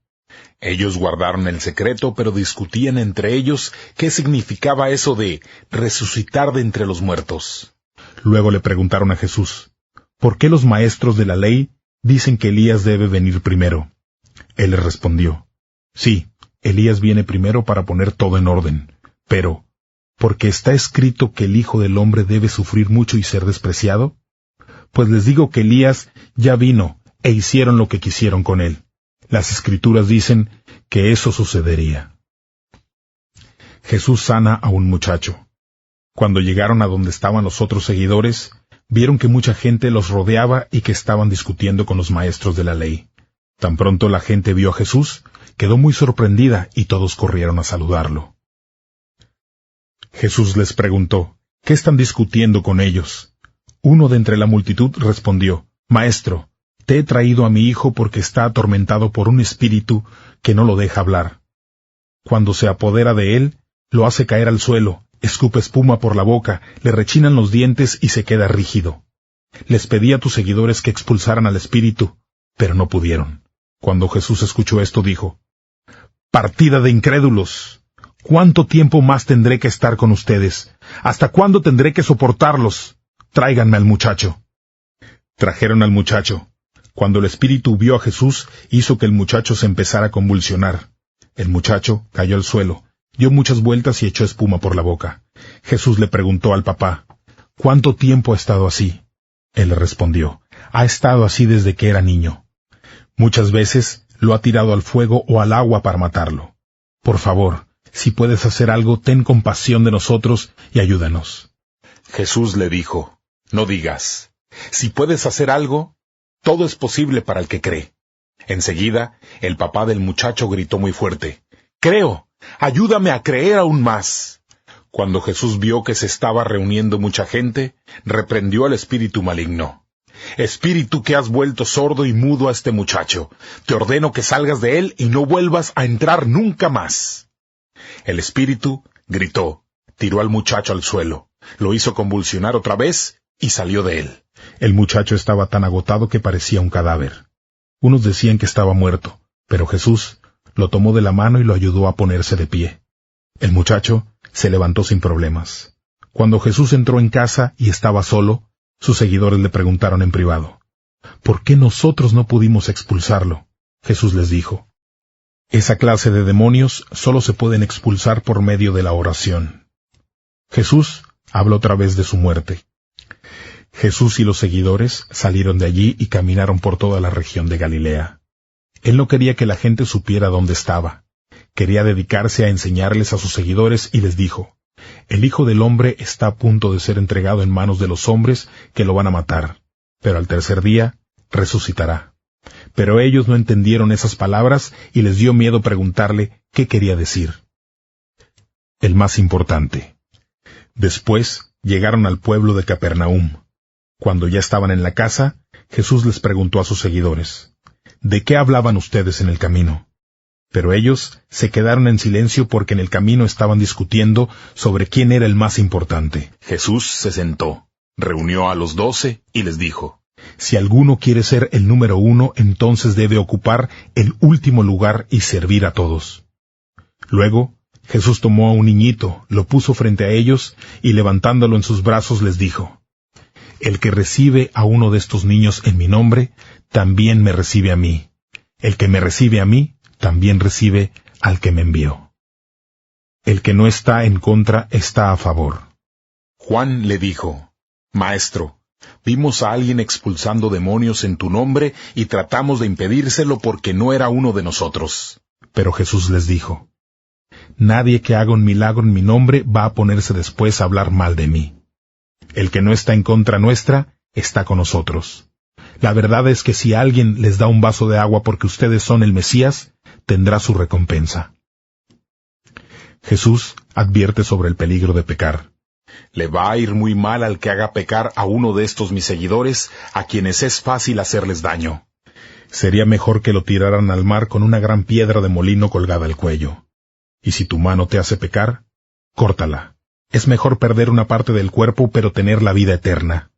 Ellos guardaron el secreto, pero discutían entre ellos qué significaba eso de resucitar de entre los muertos. Luego le preguntaron a Jesús: ¿Por qué los maestros de la ley dicen que Elías debe venir primero? Él les respondió: Sí, Elías viene primero para poner todo en orden, pero ¿porque está escrito que el Hijo del Hombre debe sufrir mucho y ser despreciado? Pues les digo que Elías ya vino e hicieron lo que quisieron con él. Las Escrituras dicen que eso sucedería. Jesús sana a un muchacho. Cuando llegaron a donde estaban los otros seguidores, vieron que mucha gente los rodeaba y que estaban discutiendo con los maestros de la ley. Tan pronto la gente vio a Jesús, quedó muy sorprendida y todos corrieron a saludarlo. Jesús les preguntó: ¿Qué están discutiendo con ellos? Uno de entre la multitud respondió: Maestro, te he traído a mi hijo porque está atormentado por un espíritu que no lo deja hablar. Cuando se apodera de él, lo hace caer al suelo, escupe espuma por la boca, le rechinan los dientes y se queda rígido. Les pedí a tus seguidores que expulsaran al espíritu, pero no pudieron. Cuando Jesús escuchó esto, dijo: Partida de incrédulos, ¿cuánto tiempo más tendré que estar con ustedes? ¿Hasta cuándo tendré que soportarlos? Tráiganme al muchacho. Trajeron al muchacho. Cuando el espíritu vio a Jesús, hizo que el muchacho se empezara a convulsionar. El muchacho cayó al suelo, dio muchas vueltas y echó espuma por la boca. Jesús le preguntó al papá: ¿Cuánto tiempo ha estado así? Él le respondió: Ha estado así desde que era niño. Muchas veces lo ha tirado al fuego o al agua para matarlo. Por favor, si puedes hacer algo, ten compasión de nosotros y ayúdanos. Jesús le dijo: No digas, si puedes hacer algo, todo es posible para el que cree. Enseguida, el papá del muchacho gritó muy fuerte: Creo, ayúdame a creer aún más. Cuando Jesús vio que se estaba reuniendo mucha gente, reprendió al espíritu maligno. Espíritu que has vuelto sordo y mudo a este muchacho, te ordeno que salgas de él y no vuelvas a entrar nunca más. El espíritu gritó, tiró al muchacho al suelo, lo hizo convulsionar otra vez y salió de él. El muchacho estaba tan agotado que parecía un cadáver. Unos decían que estaba muerto, pero Jesús lo tomó de la mano y lo ayudó a ponerse de pie. El muchacho se levantó sin problemas. Cuando Jesús entró en casa y estaba solo, sus seguidores le preguntaron en privado: ¿Por qué nosotros no pudimos expulsarlo? Jesús les dijo: Esa clase de demonios solo se pueden expulsar por medio de la oración. Jesús habló otra vez de su muerte. Jesús y los seguidores salieron de allí y caminaron por toda la región de Galilea. Él no quería que la gente supiera dónde estaba. Quería dedicarse a enseñarles a sus seguidores y les dijo: El Hijo del Hombre está a punto de ser entregado en manos de los hombres que lo van a matar, pero al tercer día resucitará. Pero ellos no entendieron esas palabras y les dio miedo preguntarle qué quería decir. El más importante. Después llegaron al pueblo de Capernaum. Cuando ya estaban en la casa, Jesús les preguntó a sus seguidores, ¿de qué hablaban ustedes en el camino? Pero ellos se quedaron en silencio porque en el camino estaban discutiendo sobre quién era el más importante. Jesús se sentó, reunió a los 12 y les dijo, si alguno quiere ser el número 1, entonces debe ocupar el último lugar y servir a todos. Luego, Jesús tomó a un niñito, lo puso frente a ellos y levantándolo en sus brazos les dijo, el que recibe a uno de estos niños en mi nombre, también me recibe a mí. El que me recibe a mí, también recibe al que me envió. El que no está en contra está a favor. Juan le dijo, Maestro, vimos a alguien expulsando demonios en tu nombre y tratamos de impedírselo porque no era uno de nosotros. Pero Jesús les dijo, nadie que haga un milagro en mi nombre va a ponerse después a hablar mal de mí. El que no está en contra nuestra, está con nosotros. La verdad es que si alguien les da un vaso de agua porque ustedes son el Mesías, tendrá su recompensa. Jesús advierte sobre el peligro de pecar. Le va a ir muy mal al que haga pecar a uno de estos mis seguidores, a quienes es fácil hacerles daño. Sería mejor que lo tiraran al mar con una gran piedra de molino colgada al cuello. Y si tu mano te hace pecar, córtala. Es mejor perder una parte del cuerpo pero tener la vida eterna.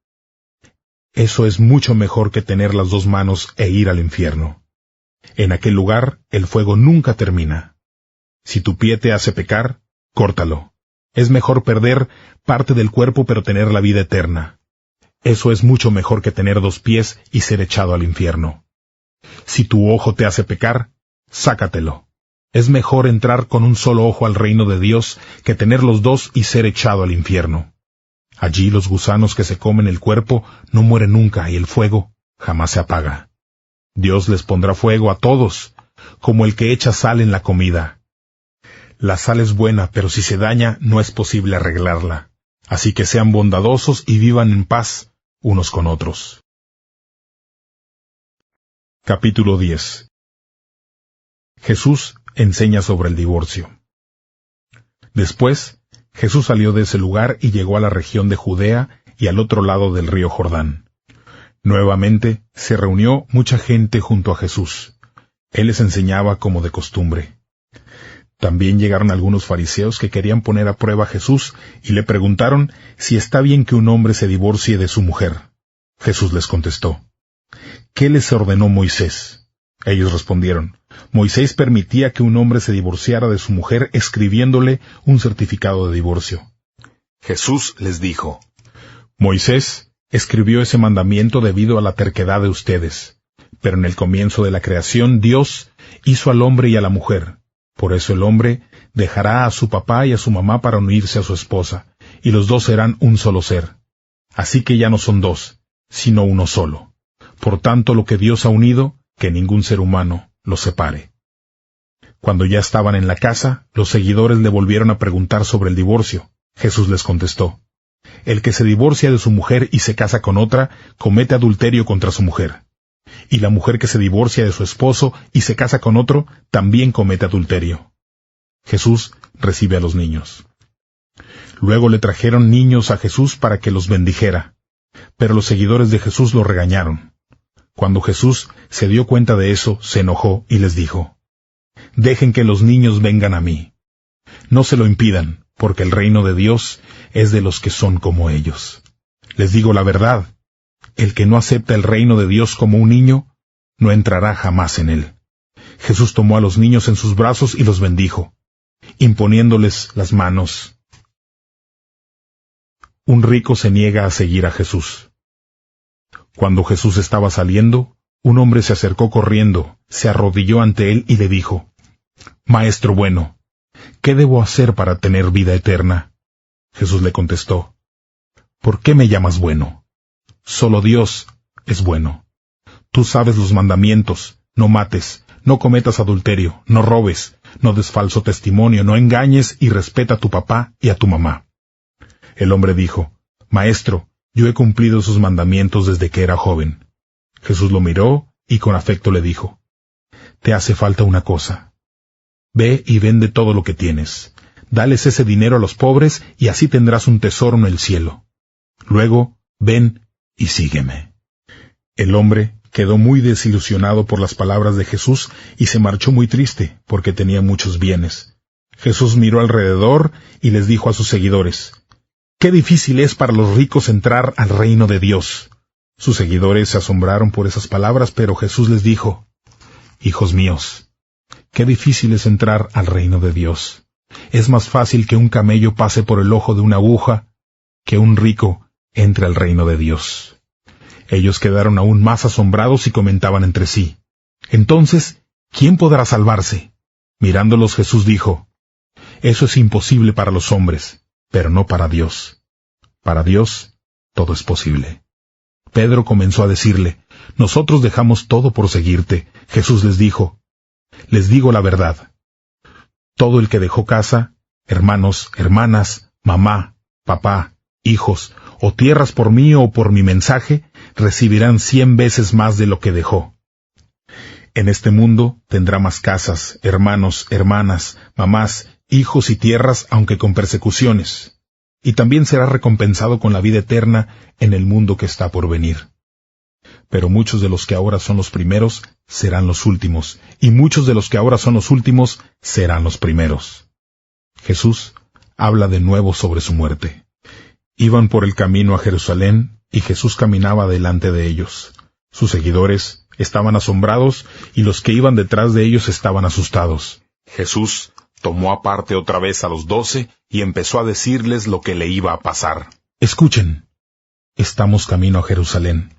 Eso es mucho mejor que tener las 2 manos e ir al infierno. En aquel lugar el fuego nunca termina. Si tu pie te hace pecar, córtalo. Es mejor perder parte del cuerpo pero tener la vida eterna. Eso es mucho mejor que tener 2 pies y ser echado al infierno. Si tu ojo te hace pecar, sácatelo. Es mejor entrar con un solo ojo al reino de Dios que tener los 2 y ser echado al infierno. Allí los gusanos que se comen el cuerpo no mueren nunca y el fuego jamás se apaga. Dios les pondrá fuego a todos, como el que echa sal en la comida. La sal es buena, pero si se daña no es posible arreglarla. Así que sean bondadosos y vivan en paz unos con otros. Capítulo 10. Jesús enseña sobre el divorcio. Después, Jesús salió de ese lugar y llegó a la región de Judea y al otro lado del río Jordán. Nuevamente se reunió mucha gente junto a Jesús. Él les enseñaba como de costumbre. También llegaron algunos fariseos que querían poner a prueba a Jesús y le preguntaron si está bien que un hombre se divorcie de su mujer. Jesús les contestó, ¿qué les ordenó Moisés? Ellos respondieron, Moisés permitía que un hombre se divorciara de su mujer escribiéndole un certificado de divorcio. Jesús les dijo, Moisés escribió ese mandamiento debido a la terquedad de ustedes, pero en el comienzo de la creación Dios hizo al hombre y a la mujer. Por eso el hombre dejará a su papá y a su mamá para unirse a su esposa, y los 2 serán un solo ser. Así que ya no son 2, sino uno solo. Por tanto, lo que Dios ha unido, que ningún ser humano lo separe. Cuando ya estaban en la casa, los seguidores le volvieron a preguntar sobre el divorcio. Jesús les contestó, el que se divorcia de su mujer y se casa con otra, comete adulterio contra su mujer. Y la mujer que se divorcia de su esposo y se casa con otro, también comete adulterio. Jesús recibe a los niños. Luego le trajeron niños a Jesús para que los bendijera, pero los seguidores de Jesús lo regañaron. Cuando Jesús se dio cuenta de eso, se enojó y les dijo, dejen que los niños vengan a mí. No se lo impidan, porque el reino de Dios es de los que son como ellos. Les digo la verdad, el que no acepta el reino de Dios como un niño, no entrará jamás en él. Jesús tomó a los niños en sus brazos y los bendijo, imponiéndoles las manos. Un rico se niega a seguir a Jesús. Cuando Jesús estaba saliendo, un hombre se acercó corriendo, se arrodilló ante él y le dijo, Maestro bueno, ¿qué debo hacer para tener vida eterna? Jesús le contestó, ¿por qué me llamas bueno? Solo Dios es bueno. Tú sabes los mandamientos, no mates, no cometas adulterio, no robes, no des falso testimonio, no engañes y respeta a tu papá y a tu mamá. El hombre dijo, Maestro, yo he cumplido sus mandamientos desde que era joven. Jesús lo miró y con afecto le dijo, «Te hace falta una cosa. Ve y vende todo lo que tienes. Dales ese dinero a los pobres y así tendrás un tesoro en el cielo. Luego, ven y sígueme». El hombre quedó muy desilusionado por las palabras de Jesús y se marchó muy triste porque tenía muchos bienes. Jesús miró alrededor y les dijo a sus seguidores, «Qué difícil es para los ricos entrar al reino de Dios». Sus seguidores se asombraron por esas palabras, pero Jesús les dijo, «Hijos míos, qué difícil es entrar al reino de Dios. Es más fácil que un camello pase por el ojo de una aguja que un rico entre al reino de Dios». Ellos quedaron aún más asombrados y comentaban entre sí, «Entonces, ¿quién podrá salvarse?» Mirándolos Jesús dijo, «Eso es imposible para los hombres, pero no para Dios. Para Dios, todo es posible». Pedro comenzó a decirle, «Nosotros dejamos todo por seguirte». Jesús les dijo, «Les digo la verdad. Todo el que dejó casa, hermanos, hermanas, mamá, papá, hijos, o tierras por mí o por mi mensaje, recibirán 100 veces más de lo que dejó. En este mundo tendrá más casas, hermanos, hermanas, mamás, hijos y tierras, aunque con persecuciones. Y también será recompensado con la vida eterna en el mundo que está por venir. Pero muchos de los que ahora son los primeros serán los últimos, y muchos de los que ahora son los últimos serán los primeros». Jesús habla de nuevo sobre su muerte. Iban por el camino a Jerusalén, y Jesús caminaba delante de ellos. Sus seguidores estaban asombrados, y los que iban detrás de ellos estaban asustados. Jesús tomó aparte otra vez a los 12 y empezó a decirles lo que le iba a pasar. «Escuchen, estamos camino a Jerusalén.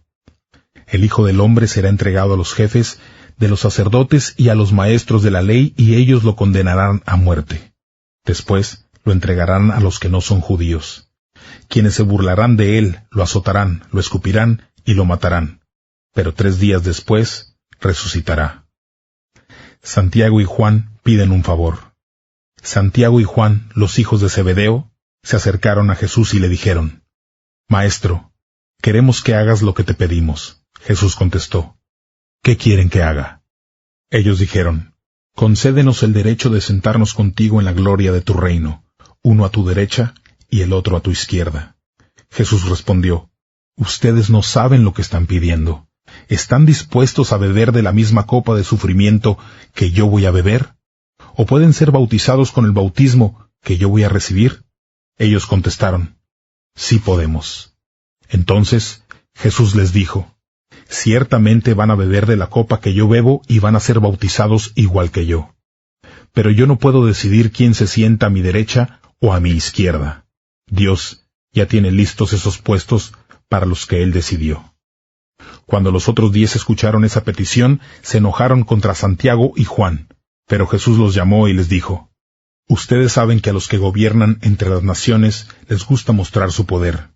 El Hijo del Hombre será entregado a los jefes de los sacerdotes y a los maestros de la ley, y ellos lo condenarán a muerte. Después lo entregarán a los que no son judíos. Quienes se burlarán de él lo azotarán, lo escupirán y lo matarán. Pero 3 días después resucitará». Santiago y Juan piden un favor. Santiago y Juan, los hijos de Zebedeo, se acercaron a Jesús y le dijeron, «Maestro, queremos que hagas lo que te pedimos». Jesús contestó, «¿Qué quieren que haga?». Ellos dijeron, «Concédenos el derecho de sentarnos contigo en la gloria de tu reino, uno a tu derecha y el otro a tu izquierda». Jesús respondió, «Ustedes no saben lo que están pidiendo. ¿Están dispuestos a beber de la misma copa de sufrimiento que yo voy a beber? ¿O pueden ser bautizados con el bautismo que yo voy a recibir?». Ellos contestaron, «Sí podemos». Entonces Jesús les dijo, «Ciertamente van a beber de la copa que yo bebo y van a ser bautizados igual que yo. Pero yo no puedo decidir quién se sienta a mi derecha o a mi izquierda. Dios ya tiene listos esos puestos para los que Él decidió». Cuando los otros 10 escucharon esa petición, se enojaron contra Santiago y Juan. Pero Jesús los llamó y les dijo, «Ustedes saben que a los que gobiernan entre las naciones les gusta mostrar su poder.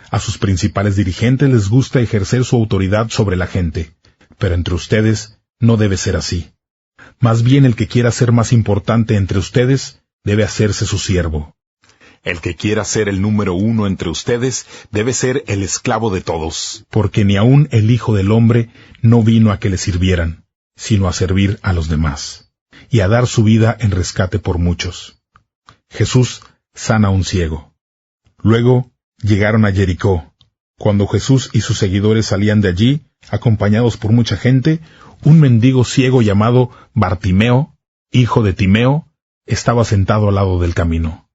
A sus principales dirigentes les gusta ejercer su autoridad sobre la gente, pero entre ustedes no debe ser así. Más bien el que quiera ser más importante entre ustedes debe hacerse su siervo. El que quiera ser el número 1 entre ustedes debe ser el esclavo de todos, porque ni aun el Hijo del Hombre no vino a que le sirvieran, sino a servir a los demás, y a dar su vida en rescate por muchos». Jesús sana a un ciego. Luego llegaron a Jericó. Cuando Jesús y sus seguidores salían de allí, acompañados por mucha gente, un mendigo ciego llamado Bartimeo, hijo de Timeo, estaba sentado al lado del camino.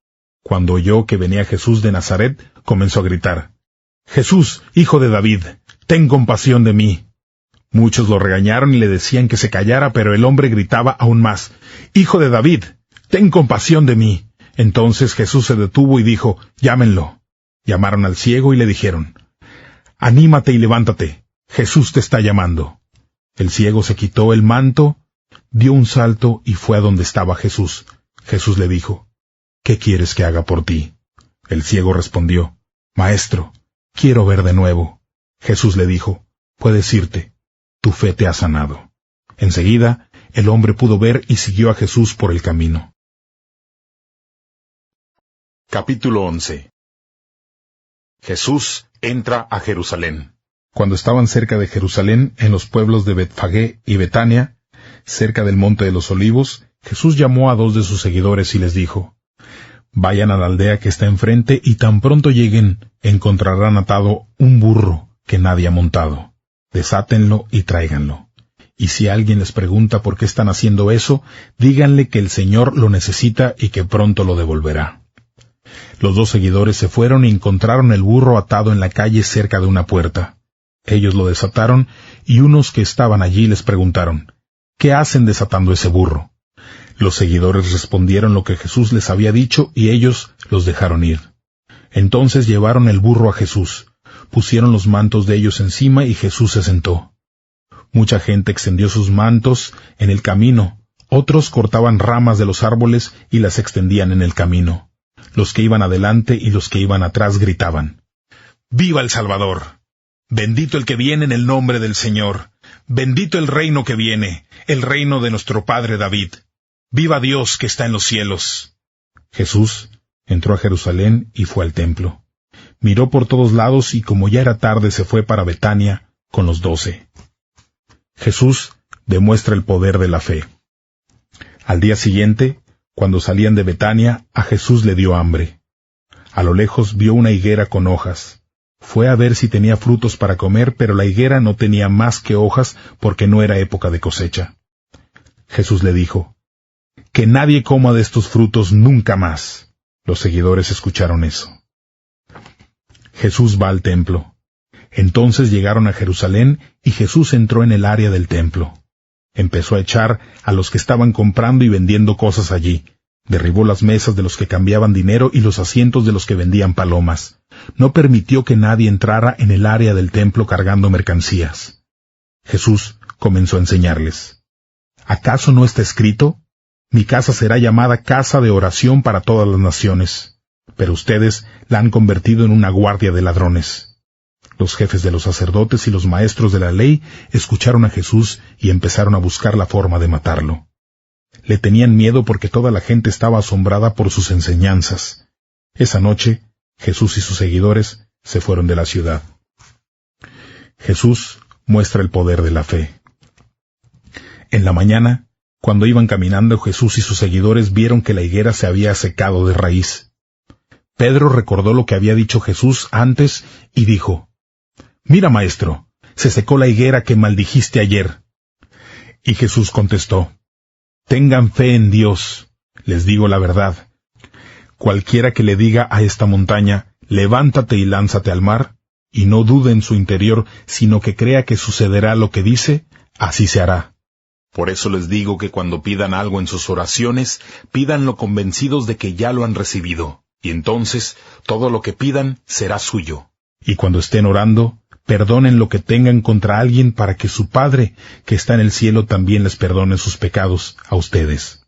Cuando oyó que venía Jesús de Nazaret, comenzó a gritar, «Jesús, hijo de David, ten compasión de mí». Muchos lo regañaron y le decían que se callara, pero el hombre gritaba aún más, «Hijo de David, ten compasión de mí». Entonces Jesús se detuvo y dijo, «Llámenlo». Llamaron al ciego y le dijeron, «Anímate y levántate, Jesús te está llamando». El ciego se quitó el manto, dio un salto y fue a donde estaba Jesús. Jesús le dijo, «¿Qué quieres que haga por ti?». El ciego respondió, «Maestro, quiero ver de nuevo». Jesús le dijo, «Puedes irte, tu fe te ha sanado». Enseguida, el hombre pudo ver y siguió a Jesús por el camino. Capítulo 11. Jesús entra a Jerusalén. Cuando estaban cerca de Jerusalén, en los pueblos de Betfagé y Betania, cerca del monte de los Olivos, Jesús llamó a 2 de sus seguidores y les dijo: Vayan a la aldea que está enfrente, y tan pronto lleguen, encontrarán atado un burro que nadie ha montado. Desátenlo y tráiganlo. Y si alguien les pregunta por qué están haciendo eso, díganle que el Señor lo necesita y que pronto lo devolverá. Los 2 seguidores se fueron y encontraron el burro atado en la calle cerca de una puerta. Ellos lo desataron, y unos que estaban allí les preguntaron: ¿Qué hacen desatando ese burro? Los seguidores respondieron lo que Jesús les había dicho, y ellos los dejaron ir. Entonces llevaron el burro a Jesús, pusieron los mantos de ellos encima, y Jesús se sentó. Mucha gente extendió sus mantos en el camino, otros cortaban ramas de los árboles y las extendían en el camino. Los que iban adelante y los que iban atrás gritaban: ¡Viva el Salvador! ¡Bendito el que viene en el nombre del Señor! ¡Bendito el reino que viene, el reino de nuestro padre David! ¡Viva Dios que está en los cielos! Jesús entró a Jerusalén y fue al templo. Miró por todos lados y como ya era tarde se fue para Betania con los 12. Jesús demuestra el poder de la fe. Al día siguiente, cuando salían de Betania, a Jesús le dio hambre. A lo lejos vio una higuera con hojas. Fue a ver si tenía frutos para comer, pero la higuera no tenía más que hojas porque no era época de cosecha. Jesús le dijo: que nadie coma de estos frutos nunca más. Los seguidores escucharon eso. Jesús va al templo. Entonces llegaron a Jerusalén y Jesús entró en el área del templo. Empezó a echar a los que estaban comprando y vendiendo cosas allí. Derribó las mesas de los que cambiaban dinero y los asientos de los que vendían palomas. No permitió que nadie entrara en el área del templo cargando mercancías. Jesús comenzó a enseñarles: ¿acaso no está escrito? Mi casa será llamada casa de oración para todas las naciones, pero ustedes la han convertido en una guardia de ladrones. Los jefes de los sacerdotes y los maestros de la ley escucharon a Jesús y empezaron a buscar la forma de matarlo. Le tenían miedo porque toda la gente estaba asombrada por sus enseñanzas. Esa noche, Jesús y sus seguidores se fueron de la ciudad. Jesús muestra el poder de la fe. En la mañana, cuando iban caminando, Jesús y sus seguidores vieron que la higuera se había secado de raíz. Pedro recordó lo que había dicho Jesús antes y dijo: «Mira, maestro, se secó la higuera que maldijiste ayer». Y Jesús contestó: «Tengan fe en Dios. Les digo la verdad. Cualquiera que le diga a esta montaña, levántate y lánzate al mar, y no dude en su interior, sino que crea que sucederá lo que dice, así se hará. Por eso les digo que cuando pidan algo en sus oraciones, pídanlo convencidos de que ya lo han recibido, y entonces todo lo que pidan será suyo. Y cuando estén orando, perdonen lo que tengan contra alguien para que su Padre, que está en el cielo, también les perdone sus pecados a ustedes».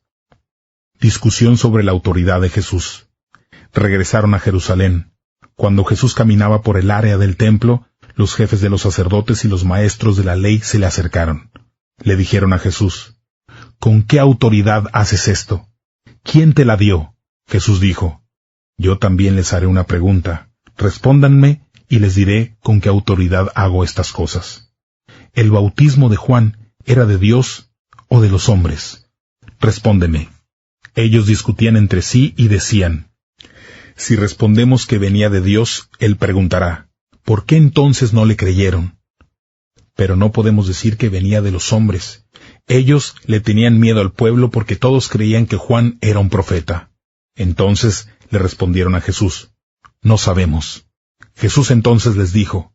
Discusión sobre la autoridad de Jesús. Regresaron a Jerusalén. Cuando Jesús caminaba por el área del templo, los jefes de los sacerdotes y los maestros de la ley se le acercaron. Le dijeron a Jesús: «¿Con qué autoridad haces esto? ¿Quién te la dio?». Jesús dijo: «Yo también les haré una pregunta. Respóndanme y les diré con qué autoridad hago estas cosas. ¿El bautismo de Juan era de Dios o de los hombres? Respóndeme». Ellos discutían entre sí y decían: «Si respondemos que venía de Dios, él preguntará: ¿por qué entonces no le creyeron? Pero no podemos decir que venía de los hombres». Ellos le tenían miedo al pueblo porque todos creían que Juan era un profeta. Entonces le respondieron a Jesús: «No sabemos». Jesús entonces les dijo: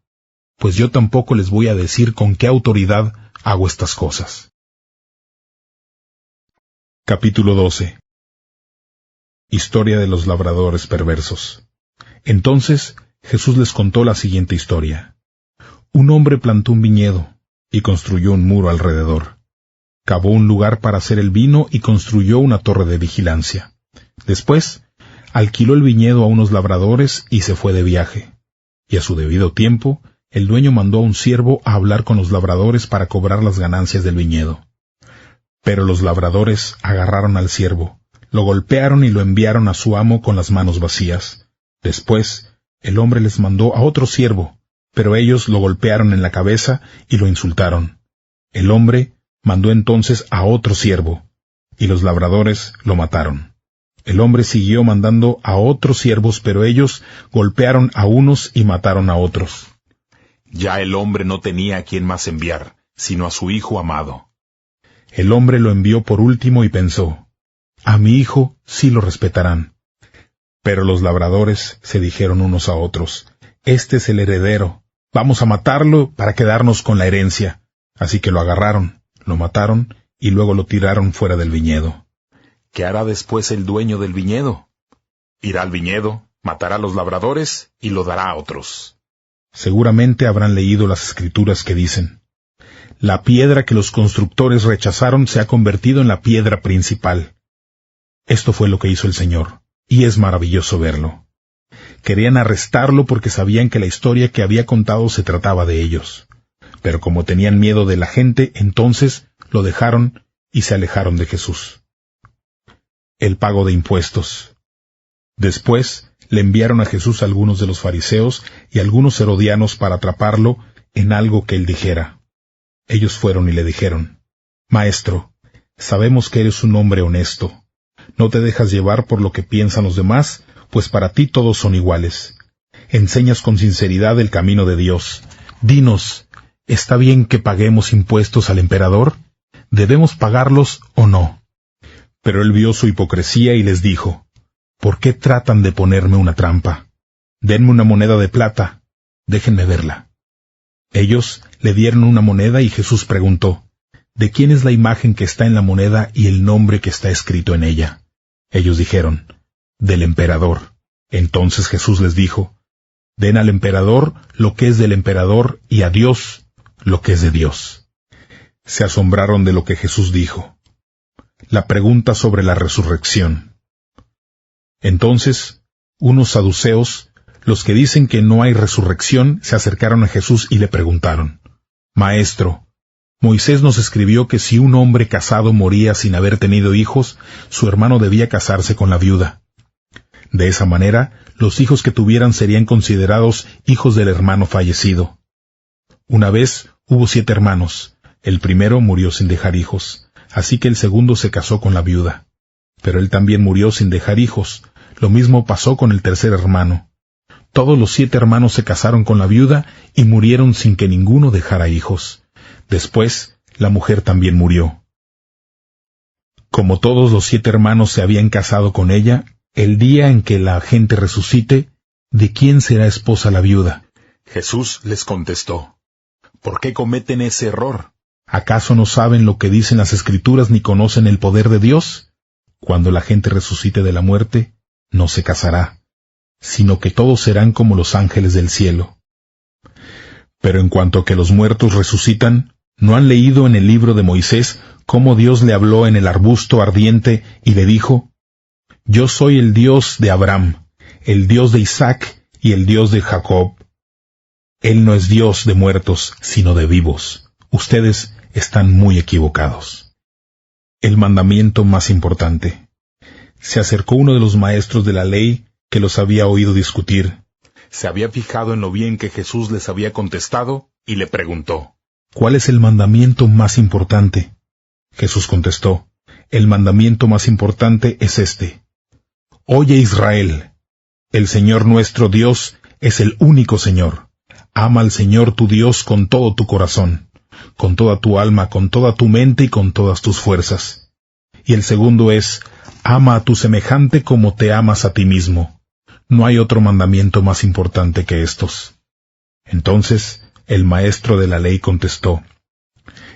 «Pues yo tampoco les voy a decir con qué autoridad hago estas cosas». Capítulo 12. Historia de los labradores perversos. Entonces Jesús les contó la siguiente historia. Un hombre plantó un viñedo y construyó un muro alrededor. Cavó un lugar para hacer el vino y construyó una torre de vigilancia. Después, alquiló el viñedo a unos labradores y se fue de viaje. Y a su debido tiempo, el dueño mandó a un siervo a hablar con los labradores para cobrar las ganancias del viñedo. Pero los labradores agarraron al siervo, lo golpearon y lo enviaron a su amo con las manos vacías. Después, el hombre les mandó a otro siervo, Pero ellos lo golpearon en la cabeza y lo insultaron. El hombre mandó entonces a otro siervo, y los labradores lo mataron. El hombre siguió mandando a otros siervos, pero ellos golpearon a unos y mataron a otros. Ya el hombre no tenía a quien más enviar, sino a su hijo amado. El hombre lo envió por último y pensó, a mi hijo sí lo respetarán. Pero los labradores se dijeron unos a otros, este es el heredero, vamos a matarlo para quedarnos con la herencia. Así que lo agarraron, lo mataron y luego lo tiraron fuera del viñedo. ¿Qué hará después el dueño del viñedo? Irá al viñedo, matará a los labradores y lo dará a otros. Seguramente habrán leído las escrituras que dicen, la piedra que los constructores rechazaron se ha convertido en la piedra principal. Esto fue lo que hizo el Señor, y es maravilloso verlo. Querían arrestarlo porque sabían que la historia que había contado se trataba de ellos. Pero como tenían miedo de la gente, entonces lo dejaron y se alejaron de Jesús. El pago de impuestos. Después le enviaron a Jesús algunos de los fariseos y algunos herodianos para atraparlo en algo que él dijera. Ellos fueron y le dijeron, Maestro, sabemos que eres un hombre honesto. No te dejas llevar por lo que piensan los demás, pues para ti todos son iguales. Enseñas con sinceridad el camino de Dios. Dinos, ¿está bien que paguemos impuestos al emperador? ¿Debemos pagarlos o no? Pero él vio su hipocresía y les dijo, ¿por qué tratan de ponerme una trampa? Denme una moneda de plata, déjenme verla. Ellos le dieron una moneda y Jesús preguntó, ¿de quién es la imagen que está en la moneda y el nombre que está escrito en ella? Ellos dijeron, del emperador. Entonces Jesús les dijo, den al emperador lo que es del emperador y a Dios lo que es de Dios. Se asombraron de lo que Jesús dijo. La pregunta sobre la resurrección. Entonces, unos saduceos, los que dicen que no hay resurrección, se acercaron a Jesús y le preguntaron, Maestro, Moisés nos escribió que si un hombre casado moría sin haber tenido hijos, su hermano debía casarse con la viuda. De esa manera, los hijos que tuvieran serían considerados hijos del hermano fallecido. Una vez hubo 7 hermanos. El primero murió sin dejar hijos, así que el segundo se casó con la viuda. Pero él también murió sin dejar hijos. Lo mismo pasó con el tercer hermano. Todos los 7 hermanos se casaron con la viuda y murieron sin que ninguno dejara hijos. Después, la mujer también murió. Como todos los 7 hermanos se habían casado con ella, el día en que la gente resucite, ¿de quién será esposa la viuda? Jesús les contestó, ¿por qué cometen ese error? ¿Acaso no saben lo que dicen las Escrituras ni conocen el poder de Dios? Cuando la gente resucite de la muerte, no se casará, sino que todos serán como los ángeles del cielo. Pero en cuanto a que los muertos resucitan, ¿no han leído en el libro de Moisés cómo Dios le habló en el arbusto ardiente y le dijo, Yo soy el Dios de Abraham, el Dios de Isaac y el Dios de Jacob? Él no es Dios de muertos, sino de vivos. Ustedes están muy equivocados. El mandamiento más importante. Se acercó uno de los maestros de la ley que los había oído discutir. Se había fijado en lo bien que Jesús les había contestado y le preguntó, ¿cuál es el mandamiento más importante? Jesús contestó, el mandamiento más importante es este. Oye Israel, el Señor nuestro Dios es el único Señor. Ama al Señor tu Dios con todo tu corazón, con toda tu alma, con toda tu mente y con todas tus fuerzas. Y el segundo es, ama a tu semejante como te amas a ti mismo. No hay otro mandamiento más importante que estos. Entonces, el maestro de la ley contestó,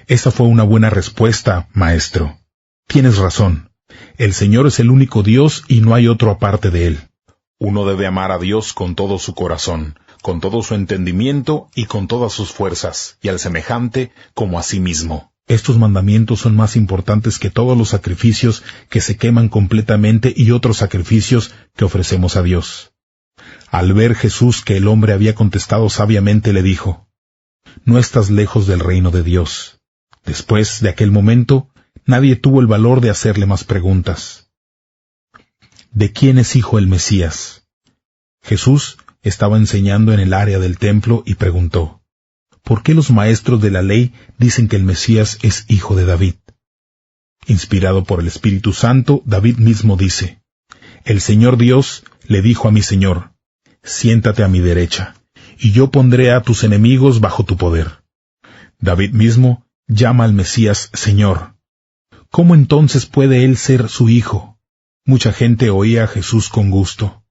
esa fue una buena respuesta, maestro. Tienes razón. El Señor es el único Dios y no hay otro aparte de Él. Uno debe amar a Dios con todo su corazón, con todo su entendimiento y con todas sus fuerzas, y al semejante como a sí mismo. Estos mandamientos son más importantes que todos los sacrificios que se queman completamente y otros sacrificios que ofrecemos a Dios. Al ver Jesús que el hombre había contestado sabiamente, le dijo, no estás lejos del reino de Dios. Después de aquel momento, nadie tuvo el valor de hacerle más preguntas. ¿De quién es hijo el Mesías? Jesús estaba enseñando en el área del templo y preguntó: ¿Por qué los maestros de la ley dicen que el Mesías es hijo de David? Inspirado por el Espíritu Santo, David mismo dice: El Señor Dios le dijo a mi Señor: Siéntate a mi derecha, y yo pondré a tus enemigos bajo tu poder. David mismo llama al Mesías Señor. ¿Cómo entonces puede él ser su hijo? Mucha gente oía a Jesús con gusto.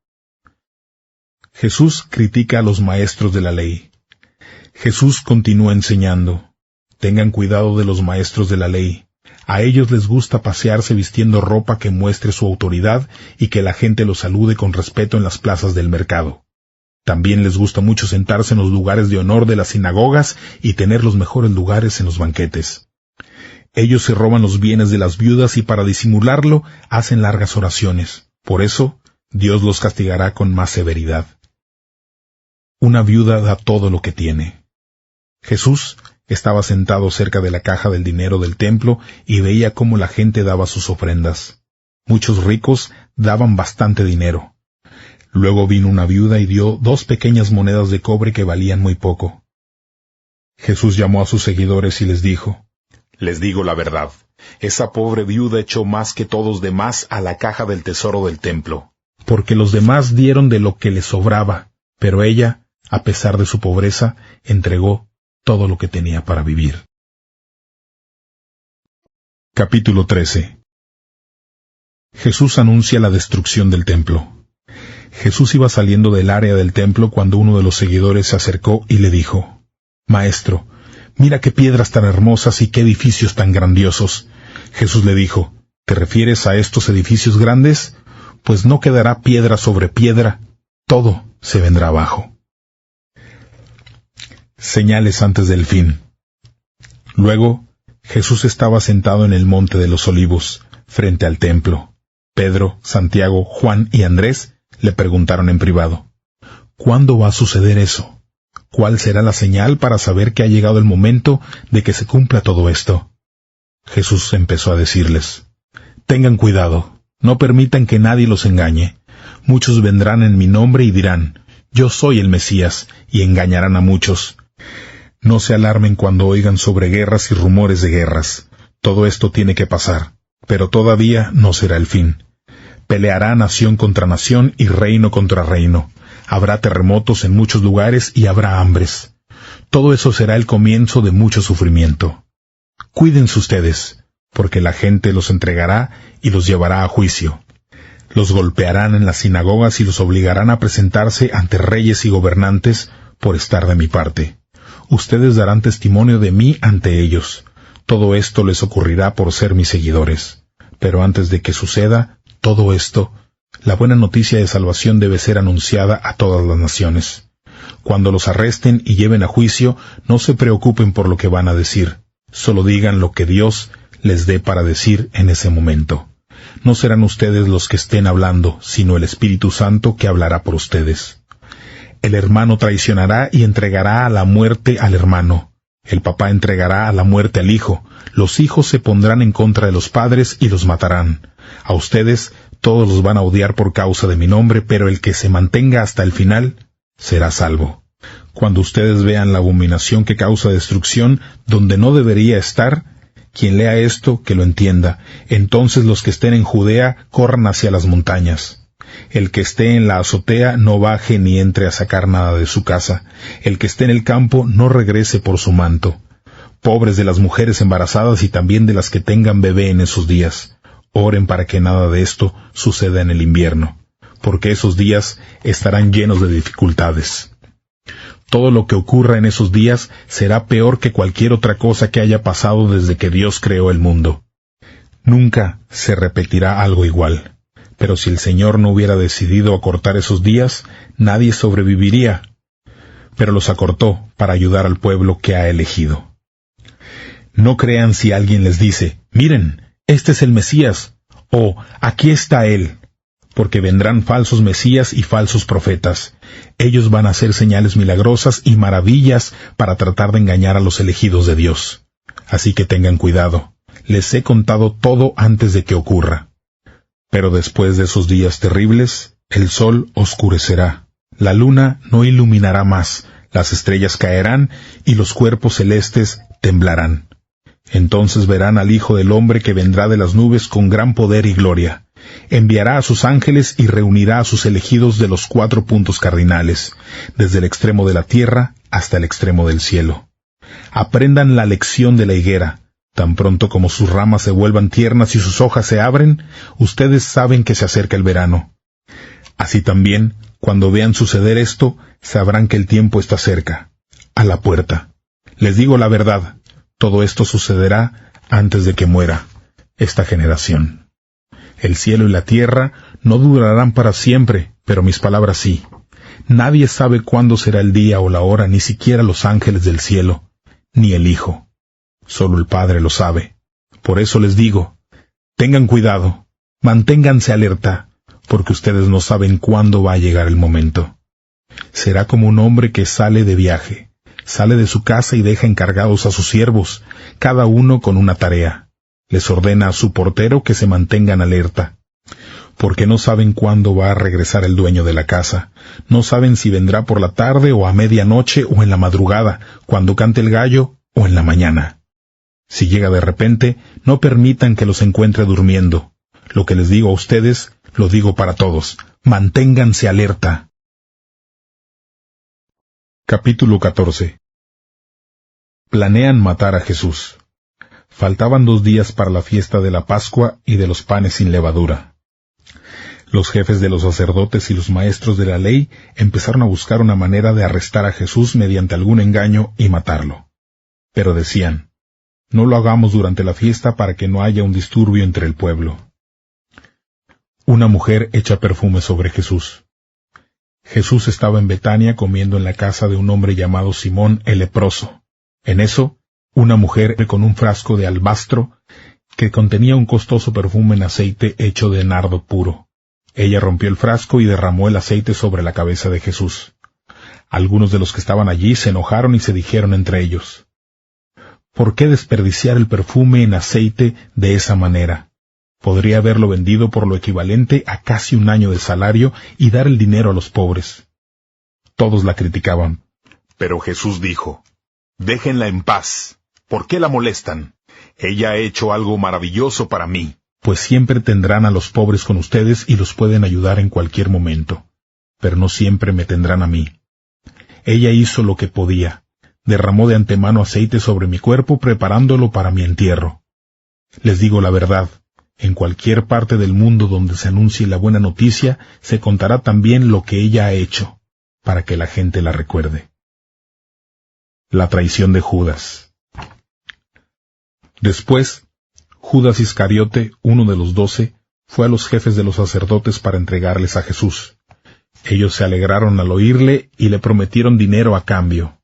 Jesús critica a los maestros de la ley. Jesús continúa enseñando: Tengan cuidado de los maestros de la ley. A ellos les gusta pasearse vistiendo ropa que muestre su autoridad y que la gente los salude con respeto en las plazas del mercado. También les gusta mucho sentarse en los lugares de honor de las sinagogas y tener los mejores lugares en los banquetes. Ellos se roban los bienes de las viudas y para disimularlo hacen largas oraciones. Por eso, Dios los castigará con más severidad. Una viuda da todo lo que tiene. Jesús estaba sentado cerca de la caja del dinero del templo y veía cómo la gente daba sus ofrendas. Muchos ricos daban bastante dinero. Luego vino una viuda y dio 2 pequeñas monedas de cobre que valían muy poco. Jesús llamó a sus seguidores y les dijo: Les digo la verdad, esa pobre viuda echó más que todos demás a la caja del tesoro del templo, porque los demás dieron de lo que les sobraba, pero ella, a pesar de su pobreza, entregó todo lo que tenía para vivir. Capítulo 13. Jesús anuncia la destrucción del templo. Jesús iba saliendo del área del templo cuando uno de los seguidores se acercó y le dijo: Maestro, mira qué piedras tan hermosas y qué edificios tan grandiosos. Jesús le dijo: ¿Te refieres a estos edificios grandes? Pues no quedará piedra sobre piedra, todo se vendrá abajo. Señales antes del fin. Luego, Jesús estaba sentado en el monte de los Olivos, frente al templo. Pedro, Santiago, Juan y Andrés le preguntaron en privado: ¿Cuándo va a suceder eso? ¿Cuál será la señal para saber que ha llegado el momento de que se cumpla todo esto? Jesús empezó a decirles: Tengan cuidado, no permitan que nadie los engañe. Muchos vendrán en mi nombre y dirán: Yo soy el Mesías, y engañarán a muchos. No se alarmen cuando oigan sobre guerras y rumores de guerras. Todo esto tiene que pasar, pero todavía no será el fin. Peleará nación contra nación y reino contra reino. Habrá terremotos en muchos lugares y habrá hambres. Todo eso será el comienzo de mucho sufrimiento. Cuídense ustedes, porque la gente los entregará y los llevará a juicio. Los golpearán en las sinagogas y los obligarán a presentarse ante reyes y gobernantes por estar de mi parte. Ustedes darán testimonio de mí ante ellos. Todo esto les ocurrirá por ser mis seguidores. Pero antes de que suceda todo esto, la buena noticia de salvación debe ser anunciada a todas las naciones. Cuando los arresten y lleven a juicio, no se preocupen por lo que van a decir. Solo digan lo que Dios les dé para decir en ese momento. No serán ustedes los que estén hablando, sino el Espíritu Santo que hablará por ustedes. El hermano traicionará y entregará a la muerte al hermano. El papá entregará a la muerte al hijo. Los hijos se pondrán en contra de los padres y los matarán. A ustedes todos los van a odiar por causa de mi nombre, pero el que se mantenga hasta el final será salvo. Cuando ustedes vean la abominación que causa destrucción donde no debería estar, quien lea esto, que lo entienda. Entonces los que estén en Judea corran hacia las montañas. El que esté en la azotea no baje ni entre a sacar nada de su casa. El que esté en el campo no regrese por su manto. Pobres de las mujeres embarazadas y también de las que tengan bebé en esos días. Oren para que nada de esto suceda en el invierno, porque esos días estarán llenos de dificultades. Todo lo que ocurra en esos días será peor que cualquier otra cosa que haya pasado desde que Dios creó el mundo. Nunca se repetirá algo igual. Pero si el Señor no hubiera decidido acortar esos días, nadie sobreviviría. Pero los acortó para ayudar al pueblo que ha elegido. No crean si alguien les dice: miren, este es el Mesías, o aquí está él, porque vendrán falsos mesías y falsos profetas. Ellos van a hacer señales milagrosas y maravillas para tratar de engañar a los elegidos de Dios. Así que tengan cuidado. Les he contado todo antes de que ocurra. Pero después de esos días terribles, el sol oscurecerá, La luna no iluminará más, las estrellas caerán y los cuerpos celestes temblarán. Entonces verán al Hijo del Hombre que vendrá de las nubes con gran poder y gloria. Enviará a sus ángeles y reunirá a sus elegidos de los 4 puntos cardinales, desde el extremo de la tierra hasta el extremo del cielo. Aprendan la lección de la higuera. Tan pronto como sus ramas se vuelvan tiernas y sus hojas se abren, ustedes saben que se acerca el verano. Así también, cuando vean suceder esto, sabrán que el tiempo está cerca, a la puerta. Les digo la verdad, todo esto sucederá antes de que muera esta generación. El cielo y la tierra no durarán para siempre, pero mis palabras sí. Nadie sabe cuándo será el día o la hora, ni siquiera los ángeles del cielo, ni el Hijo. Solo el Padre lo sabe. Por eso les digo, tengan cuidado, manténganse alerta, porque ustedes no saben cuándo va a llegar el momento. Será como un hombre que sale de viaje, sale de su casa y deja encargados a sus siervos, cada uno con una tarea. Les ordena a su portero que se mantengan alerta, porque no saben cuándo va a regresar el dueño de la casa, no saben si vendrá por la tarde o a medianoche o en la madrugada, cuando cante el gallo o en la mañana. Si llega de repente, no permitan que los encuentre durmiendo. Lo que les digo a ustedes, lo digo para todos. Manténganse alerta. Capítulo 14. Planean matar a Jesús. Faltaban 2 días para la fiesta de la Pascua y de los panes sin levadura. Los jefes de los sacerdotes y los maestros de la ley empezaron a buscar una manera de arrestar a Jesús mediante algún engaño y matarlo. Pero decían, no lo hagamos durante la fiesta para que no haya un disturbio entre el pueblo. Una mujer echa perfume sobre Jesús. Jesús estaba en Betania comiendo en la casa de un hombre llamado Simón el leproso. En eso, una mujer con un frasco de albastro que contenía un costoso perfume en aceite hecho de nardo puro. Ella rompió el frasco y derramó el aceite sobre la cabeza de Jesús. Algunos de los que estaban allí se enojaron y se dijeron entre ellos, ¿por qué desperdiciar el perfume en aceite de esa manera? Podría haberlo vendido por lo equivalente a casi 1 año de salario y dar el dinero a los pobres. Todos la criticaban. Pero Jesús dijo, déjenla en paz. ¿Por qué la molestan? Ella ha hecho algo maravilloso para mí. Pues siempre tendrán a los pobres con ustedes y los pueden ayudar en cualquier momento. Pero no siempre me tendrán a mí. Ella hizo lo que podía. Derramó de antemano aceite sobre mi cuerpo preparándolo para mi entierro. Les digo la verdad, en cualquier parte del mundo donde se anuncie la buena noticia, se contará también lo que ella ha hecho, para que la gente la recuerde. La traición de Judas. Después, Judas Iscariote, uno de los 12, fue a los jefes de los sacerdotes para entregarles a Jesús. Ellos se alegraron al oírle y le prometieron dinero a cambio.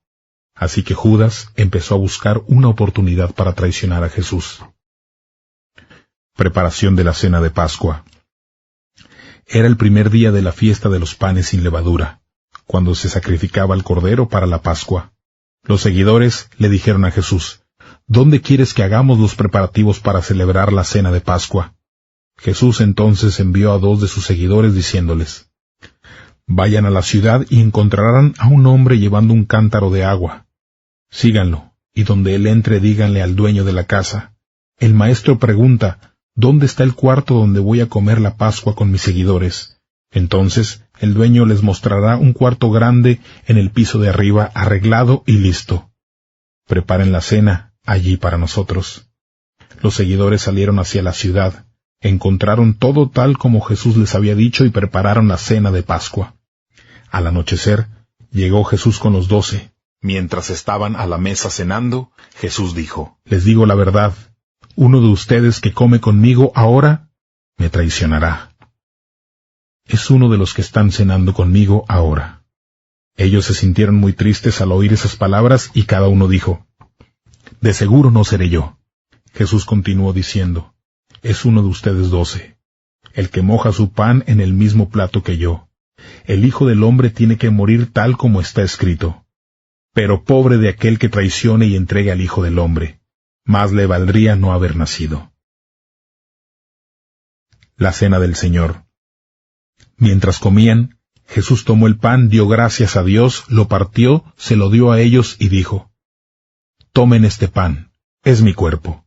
Así que Judas empezó a buscar una oportunidad para traicionar a Jesús. Preparación de la cena de Pascua. Era el primer día de la fiesta de los panes sin levadura, cuando se sacrificaba el cordero para la Pascua. Los seguidores le dijeron a Jesús, ¿dónde quieres que hagamos los preparativos para celebrar la cena de Pascua? Jesús entonces envió a 2 de sus seguidores diciéndoles, vayan a la ciudad y encontrarán a un hombre llevando un cántaro de agua. Síganlo, y donde él entre díganle al dueño de la casa, el maestro pregunta, ¿dónde está el cuarto donde voy a comer la Pascua con mis seguidores? Entonces el dueño les mostrará un cuarto grande en el piso de arriba, arreglado y listo. Preparen la cena allí para nosotros. Los seguidores salieron hacia la ciudad, encontraron todo tal como Jesús les había dicho y prepararon la cena de Pascua. Al anochecer, llegó Jesús con los 12. Mientras estaban a la mesa cenando, Jesús dijo, les digo la verdad, uno de ustedes que come conmigo ahora, me traicionará. Es uno de los que están cenando conmigo ahora. Ellos se sintieron muy tristes al oír esas palabras y cada uno dijo, de seguro no seré yo. Jesús continuó diciendo, es uno de ustedes 12, el que moja su pan en el mismo plato que yo. El Hijo del Hombre tiene que morir tal como está escrito. Pero pobre de aquel que traicione y entregue al Hijo del Hombre. Más le valdría no haber nacido. La cena del Señor. Mientras comían, Jesús tomó el pan, dio gracias a Dios, lo partió, se lo dio a ellos y dijo: «Tomen este pan, es mi cuerpo».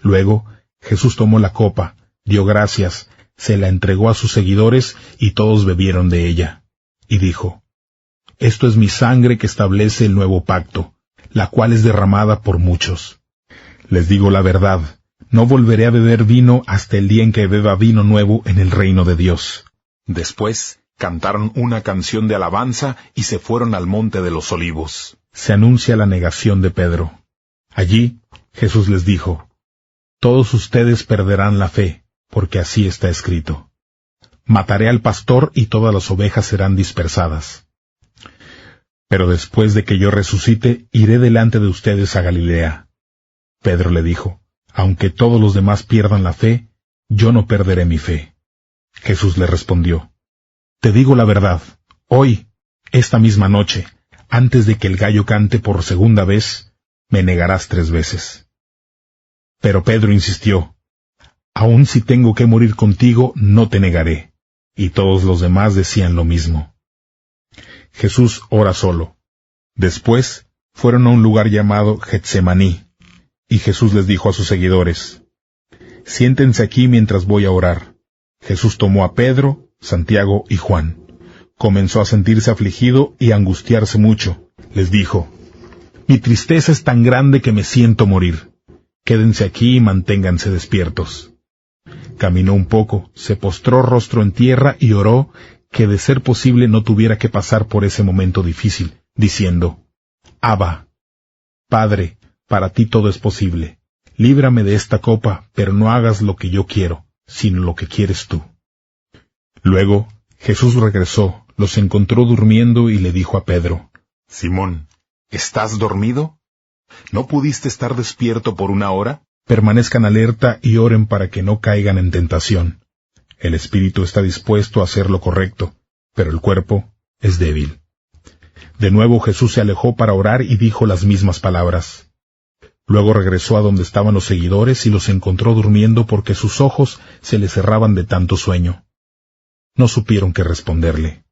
Luego, Jesús tomó la copa, dio gracias, se la entregó a sus seguidores y todos bebieron de ella. Y dijo: «Esto es mi sangre que establece el nuevo pacto, la cual es derramada por muchos. Les digo la verdad, no volveré a beber vino hasta el día en que beba vino nuevo en el reino de Dios». Después, cantaron una canción de alabanza y se fueron al monte de los Olivos. Se anuncia la negación de Pedro. Allí, Jesús les dijo: «Todos ustedes perderán la fe, porque así está escrito: Mataré al pastor y todas las ovejas serán dispersadas. Pero después de que yo resucite, iré delante de ustedes a Galilea». Pedro le dijo: «Aunque todos los demás pierdan la fe, yo no perderé mi fe». Jesús le respondió: «Te digo la verdad, hoy, esta misma noche, antes de que el gallo cante por segunda vez, me negarás 3 veces». Pero Pedro insistió: «Aun si tengo que morir contigo, no te negaré». Y todos los demás decían lo mismo. Jesús ora solo. Después fueron a un lugar llamado Getsemaní, y Jesús les dijo a sus seguidores: «Siéntense aquí mientras voy a orar». Jesús tomó a Pedro, Santiago y Juan. Comenzó a sentirse afligido y a angustiarse mucho. Les dijo: «Mi tristeza es tan grande que me siento morir. Quédense aquí y manténganse despiertos». Caminó un poco, se postró rostro en tierra y oró que de ser posible no tuviera que pasar por ese momento difícil, diciendo: «Abba, Padre, para ti todo es posible. Líbrame de esta copa, pero no hagas lo que yo quiero, sino lo que quieres tú». Luego, Jesús regresó, los encontró durmiendo y le dijo a Pedro: «Simón, ¿estás dormido? ¿No pudiste estar despierto por 1 hora? Permanezcan alerta y oren para que no caigan en tentación. El espíritu está dispuesto a hacer lo correcto, pero el cuerpo es débil». De nuevo Jesús se alejó para orar y dijo las mismas palabras. Luego regresó a donde estaban los seguidores y los encontró durmiendo porque sus ojos se les cerraban de tanto sueño. No supieron qué responderle.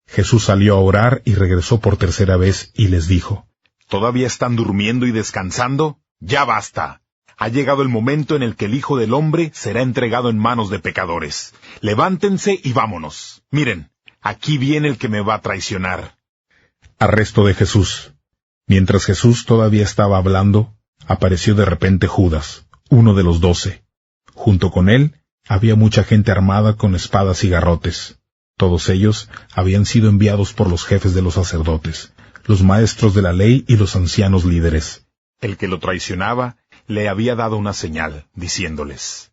Jesús salió a orar y regresó por 3ª vez y les dijo: «¿Todavía están durmiendo y descansando? ¡Ya basta! Ha llegado el momento en el que el Hijo del Hombre será entregado en manos de pecadores. Levántense y vámonos. Miren, aquí viene el que me va a traicionar». Arresto de Jesús. Mientras Jesús todavía estaba hablando, apareció de repente Judas, uno de los 12. Junto con él había mucha gente armada con espadas y garrotes. Todos ellos habían sido enviados por los jefes de los sacerdotes, los maestros de la ley y los ancianos líderes. El que lo traicionaba le había dado una señal, diciéndoles: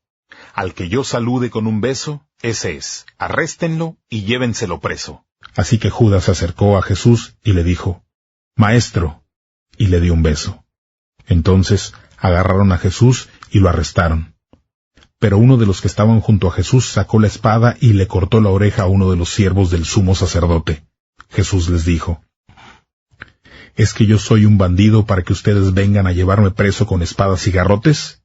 «Al que yo salude con un beso, ese es. Arréstenlo y llévenselo preso». Así que Judas se acercó a Jesús y le dijo: «Maestro», y le dio un beso. Entonces agarraron a Jesús y lo arrestaron. Pero uno de los que estaban junto a Jesús sacó la espada y le cortó la oreja a uno de los siervos del sumo sacerdote. Jesús les dijo: ¿Es que yo soy un bandido para que ustedes vengan a llevarme preso con espadas y garrotes?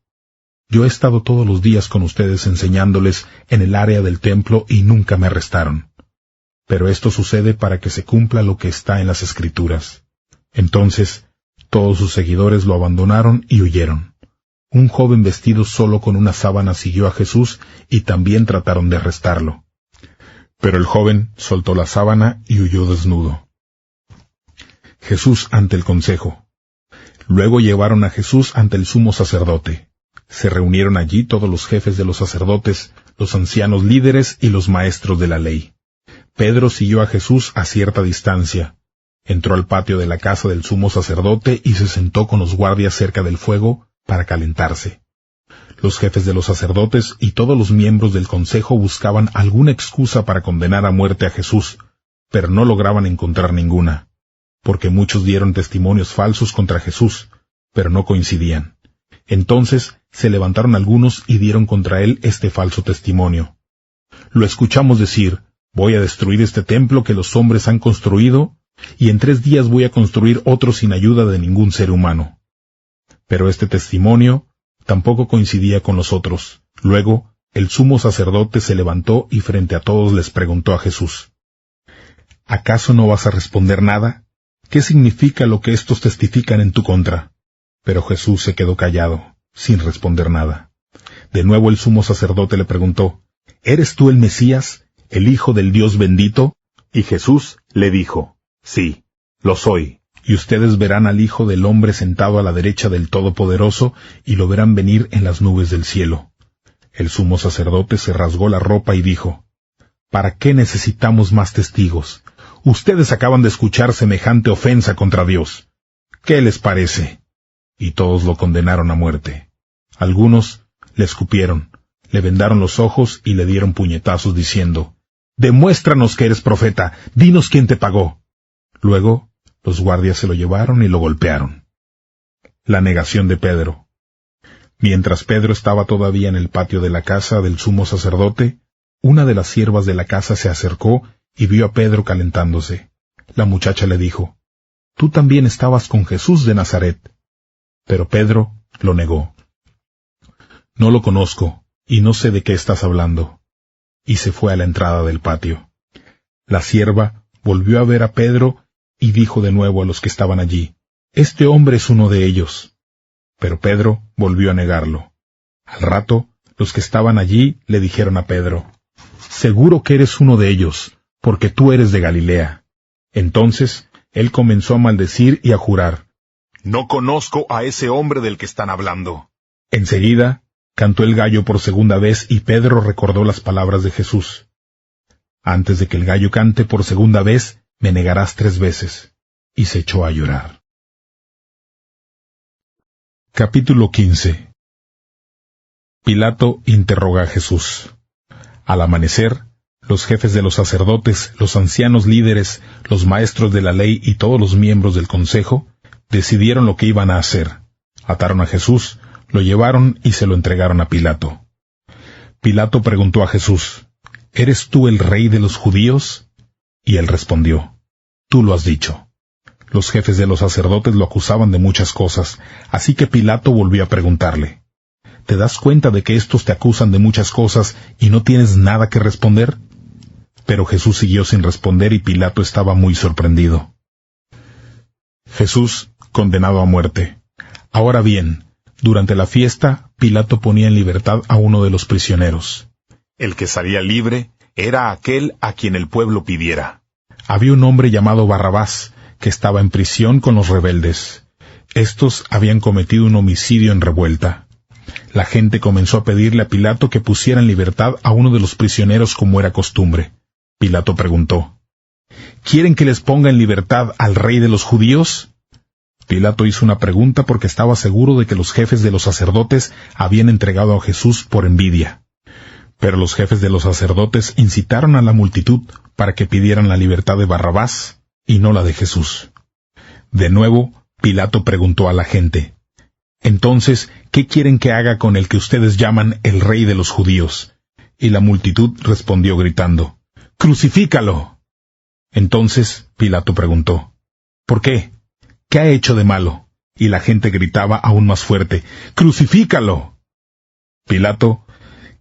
Yo he estado todos los días con ustedes enseñándoles en el área del templo y nunca me arrestaron. Pero esto sucede para que se cumpla lo que está en las Escrituras». Entonces, todos sus seguidores lo abandonaron y huyeron. Un joven vestido solo con una sábana siguió a Jesús y también trataron de arrestarlo. Pero el joven soltó la sábana y huyó desnudo. Jesús ante el consejo. Luego llevaron a Jesús ante el sumo sacerdote. Se reunieron allí todos los jefes de los sacerdotes, los ancianos líderes y los maestros de la ley. Pedro siguió a Jesús a cierta distancia. Entró al patio de la casa del sumo sacerdote y se sentó con los guardias cerca del fuego para calentarse. Los jefes de los sacerdotes y todos los miembros del consejo buscaban alguna excusa para condenar a muerte a Jesús, pero no lograban encontrar ninguna, porque muchos dieron testimonios falsos contra Jesús, pero no coincidían. Entonces se levantaron algunos y dieron contra él este falso testimonio. «Lo escuchamos decir: voy a destruir este templo que los hombres han construido, y en 3 días voy a construir otro sin ayuda de ningún ser humano». Pero este testimonio tampoco coincidía con los otros. Luego, el sumo sacerdote se levantó y frente a todos les preguntó a Jesús: ¿Acaso no vas a responder nada? ¿Qué significa lo que estos testifican en tu contra? Pero Jesús se quedó callado, sin responder nada. De nuevo el sumo sacerdote le preguntó, ¿eres tú el Mesías, el Hijo del Dios bendito? Y Jesús le dijo, sí, lo soy. Y ustedes verán al Hijo del Hombre sentado a la derecha del Todopoderoso, y lo verán venir en las nubes del cielo. El sumo sacerdote se rasgó la ropa y dijo, ¿para qué necesitamos más testigos? Ustedes acaban de escuchar semejante ofensa contra Dios. ¿Qué les parece? Y todos lo condenaron a muerte. Algunos le escupieron, le vendaron los ojos y le dieron puñetazos diciendo, «Demuéstranos que eres profeta, dinos quién te pagó». Luego, los guardias se lo llevaron y lo golpearon. La negación de Pedro. Mientras Pedro estaba todavía en el patio de la casa del sumo sacerdote, una de las siervas de la casa se acercó y vio a Pedro calentándose. La muchacha le dijo, «Tú también estabas con Jesús de Nazaret». Pero Pedro lo negó. «No lo conozco, y no sé de qué estás hablando». Y se fue a la entrada del patio. La sierva volvió a ver a Pedro y dijo de nuevo a los que estaban allí, «Este hombre es uno de ellos». Pero Pedro volvió a negarlo. Al rato, los que estaban allí le dijeron a Pedro, «Seguro que eres uno de ellos, porque tú eres de Galilea». Entonces él comenzó a maldecir y a jurar, «No conozco a ese hombre del que están hablando». Enseguida cantó el gallo por segunda vez y Pedro recordó las palabras de Jesús. «Antes de que el gallo cante por segunda vez, me negarás 3 veces». Y se echó a llorar. Capítulo 15. Pilato interroga a Jesús. Al amanecer, los jefes de los sacerdotes, los ancianos líderes, los maestros de la ley y todos los miembros del consejo decidieron lo que iban a hacer. Ataron a Jesús, lo llevaron y se lo entregaron a Pilato. Pilato preguntó a Jesús, ¿eres tú el rey de los judíos? Y él respondió, tú lo has dicho. Los jefes de los sacerdotes lo acusaban de muchas cosas, así que Pilato volvió a preguntarle, ¿te das cuenta de que estos te acusan de muchas cosas y no tienes nada que responder? Pero Jesús siguió sin responder y Pilato estaba muy sorprendido. Jesús, condenado a muerte. Ahora bien, durante la fiesta, Pilato ponía en libertad a uno de los prisioneros. El que salía libre era aquel a quien el pueblo pidiera. Había un hombre llamado Barrabás, que estaba en prisión con los rebeldes. Estos habían cometido un homicidio en revuelta. La gente comenzó a pedirle a Pilato que pusiera en libertad a uno de los prisioneros como era costumbre. Pilato preguntó, ¿quieren que les ponga en libertad al rey de los judíos? Pilato hizo una pregunta porque estaba seguro de que los jefes de los sacerdotes habían entregado a Jesús por envidia. Pero los jefes de los sacerdotes incitaron a la multitud para que pidieran la libertad de Barrabás y no la de Jesús. De nuevo, Pilato preguntó a la gente, «Entonces, ¿qué quieren que haga con el que ustedes llaman el rey de los judíos?» Y la multitud respondió gritando, «¡Crucifícalo!» Entonces Pilato preguntó, «¿Por qué? ¿Qué ha hecho de malo?» Y la gente gritaba aún más fuerte, «¡Crucifícalo!» Pilato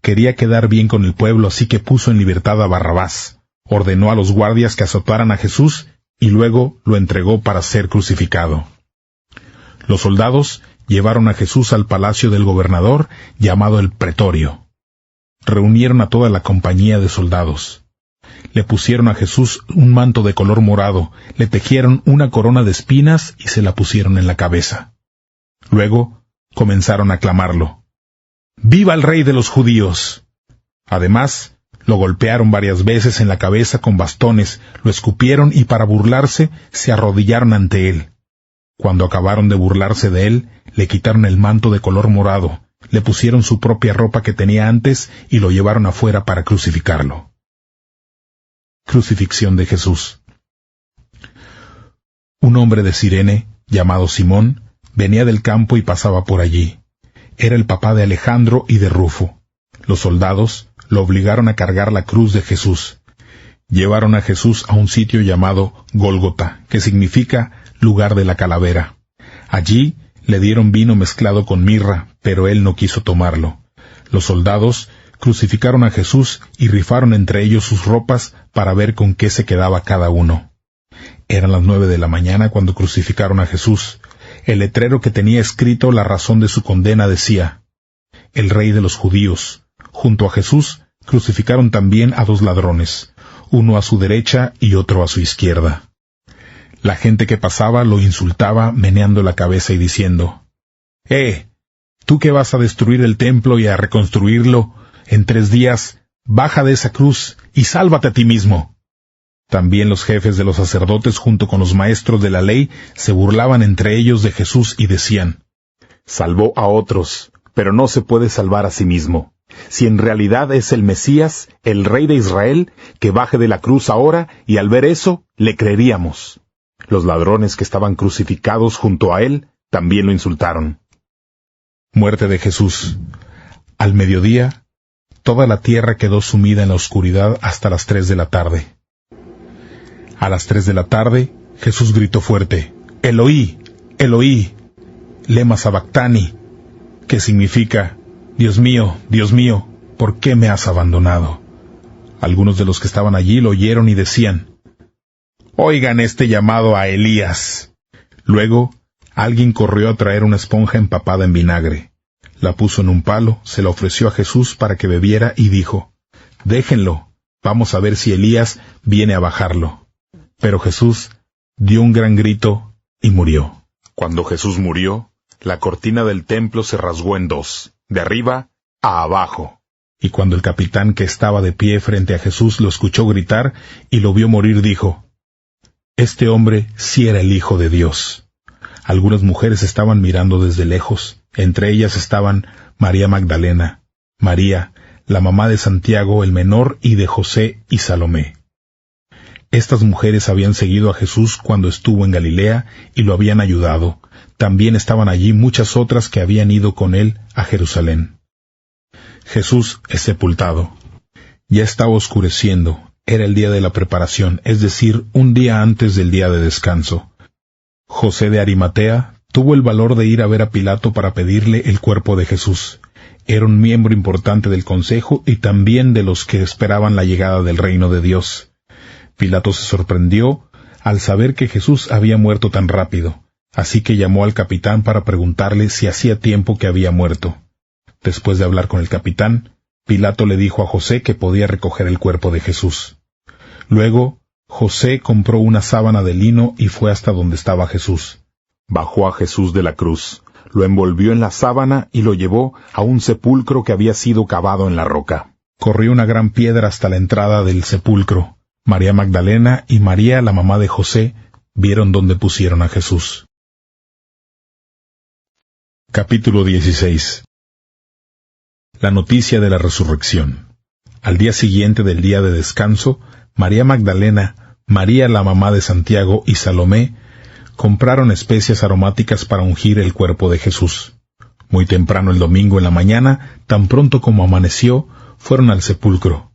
quería quedar bien con el pueblo, así que puso en libertad a Barrabás, ordenó a los guardias que azotaran a Jesús y luego lo entregó para ser crucificado. Los soldados llevaron a Jesús al palacio del gobernador, llamado el Pretorio. Reunieron a toda la compañía de soldados. Le pusieron a Jesús un manto de color morado, le tejieron una corona de espinas y se la pusieron en la cabeza. Luego comenzaron a clamarlo, «¡Viva el rey de los judíos!». Además, lo golpearon varias veces en la cabeza con bastones, lo escupieron y para burlarse se arrodillaron ante él. Cuando acabaron de burlarse de él, le quitaron el manto de color morado, le pusieron su propia ropa que tenía antes y lo llevaron afuera para crucificarlo. Crucifixión de Jesús. Un hombre de Cirene, llamado Simón, venía del campo y pasaba por allí. Era el papá de Alejandro y de Rufo. Los soldados lo obligaron a cargar la cruz de Jesús. Llevaron a Jesús a un sitio llamado Gólgota, que significa lugar de la calavera. Allí le dieron vino mezclado con mirra, pero él no quiso tomarlo. Los soldados crucificaron a Jesús y rifaron entre ellos sus ropas para ver con qué se quedaba cada uno. Eran las 9 de la mañana cuando crucificaron a Jesús. El letrero que tenía escrito la razón de su condena decía: El Rey de los Judíos. Junto a Jesús crucificaron también a 2 ladrones, uno a su derecha y otro a su izquierda. La gente que pasaba lo insultaba meneando la cabeza y diciendo: tú que vas a destruir el templo y a reconstruirlo en 3 días, baja de esa cruz y sálvate a ti mismo. También los jefes de los sacerdotes junto con los maestros de la ley se burlaban entre ellos de Jesús y decían: Salvó a otros, pero no se puede salvar a sí mismo. Si en realidad es el Mesías, el Rey de Israel, que baje de la cruz ahora, y al ver eso, le creeríamos. Los ladrones que estaban crucificados junto a él también lo insultaron. Muerte de Jesús. Al mediodía, toda la tierra quedó sumida en la oscuridad hasta las 3 de la tarde. A las 3 de la tarde, Jesús gritó fuerte: Eloí, Eloí, lema sabactani, que significa: Dios mío, ¿por qué me has abandonado? Algunos de los que estaban allí lo oyeron y decían: Oigan este llamado a Elías. Luego, alguien corrió a traer una esponja empapada en vinagre. La puso en un palo, se la ofreció a Jesús para que bebiera y dijo: Déjenlo, vamos a ver si Elías viene a bajarlo. Pero Jesús dio un gran grito y murió. Cuando Jesús murió, la cortina del templo se rasgó en 2, de arriba a abajo. Y cuando el capitán que estaba de pie frente a Jesús lo escuchó gritar y lo vio morir, dijo: Este hombre sí era el Hijo de Dios. Algunas mujeres estaban mirando desde lejos. Entre ellas estaban María Magdalena, María, la mamá de Santiago el menor y de José y Salomé. Estas mujeres habían seguido a Jesús cuando estuvo en Galilea y lo habían ayudado. También estaban allí muchas otras que habían ido con él a Jerusalén. Jesús es sepultado. Ya estaba oscureciendo. Era el día de la preparación, es decir, un día antes del día de descanso. José de Arimatea tuvo el valor de ir a ver a Pilato para pedirle el cuerpo de Jesús. Era un miembro importante del consejo y también de los que esperaban la llegada del reino de Dios. Pilato se sorprendió al saber que Jesús había muerto tan rápido, así que llamó al capitán para preguntarle si hacía tiempo que había muerto. Después de hablar con el capitán, Pilato le dijo a José que podía recoger el cuerpo de Jesús. Luego, José compró una sábana de lino y fue hasta donde estaba Jesús. Bajó a Jesús de la cruz, lo envolvió en la sábana y lo llevó a un sepulcro que había sido cavado en la roca. Corrió una gran piedra hasta la entrada del sepulcro. María Magdalena y María, la mamá de José, vieron dónde pusieron a Jesús. Capítulo 16. La noticia de la resurrección. Al día siguiente del día de descanso, María Magdalena, María la mamá de Santiago y Salomé compraron especias aromáticas para ungir el cuerpo de Jesús. Muy temprano el domingo en la mañana, tan pronto como amaneció, fueron al sepulcro.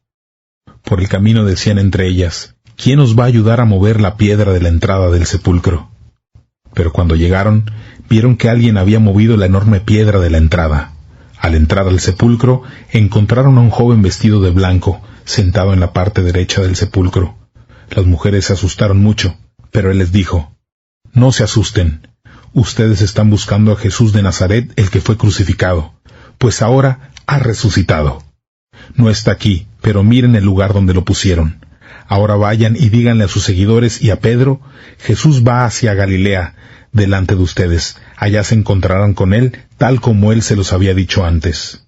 Por el camino decían entre ellas: ¿Quién nos va a ayudar a mover la piedra de la entrada del sepulcro? Pero cuando llegaron, vieron que alguien había movido la enorme piedra de la entrada. Al entrar al sepulcro, encontraron a un joven vestido de blanco, sentado en la parte derecha del sepulcro. Las mujeres se asustaron mucho, pero él les dijo: No se asusten. Ustedes están buscando a Jesús de Nazaret, el que fue crucificado, pues ahora ha resucitado. No está aquí, pero miren el lugar donde lo pusieron. Ahora vayan y díganle a sus seguidores y a Pedro: Jesús va hacia Galilea, delante de ustedes. Allá se encontrarán con él, tal como él se los había dicho antes.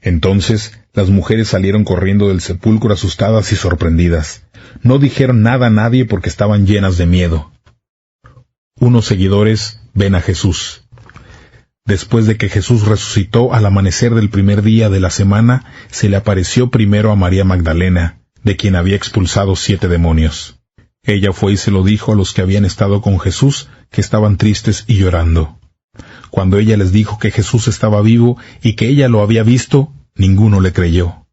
Entonces las mujeres salieron corriendo del sepulcro asustadas y sorprendidas. No dijeron nada a nadie porque estaban llenas de miedo. Unos seguidores ven a Jesús. Después de que Jesús resucitó al amanecer del primer día de la semana, se le apareció primero a María Magdalena, de quien había expulsado 7 demonios. Ella fue y se lo dijo a los que habían estado con Jesús, que estaban tristes y llorando. Cuando ella les dijo que Jesús estaba vivo y que ella lo había visto, ninguno le creyó.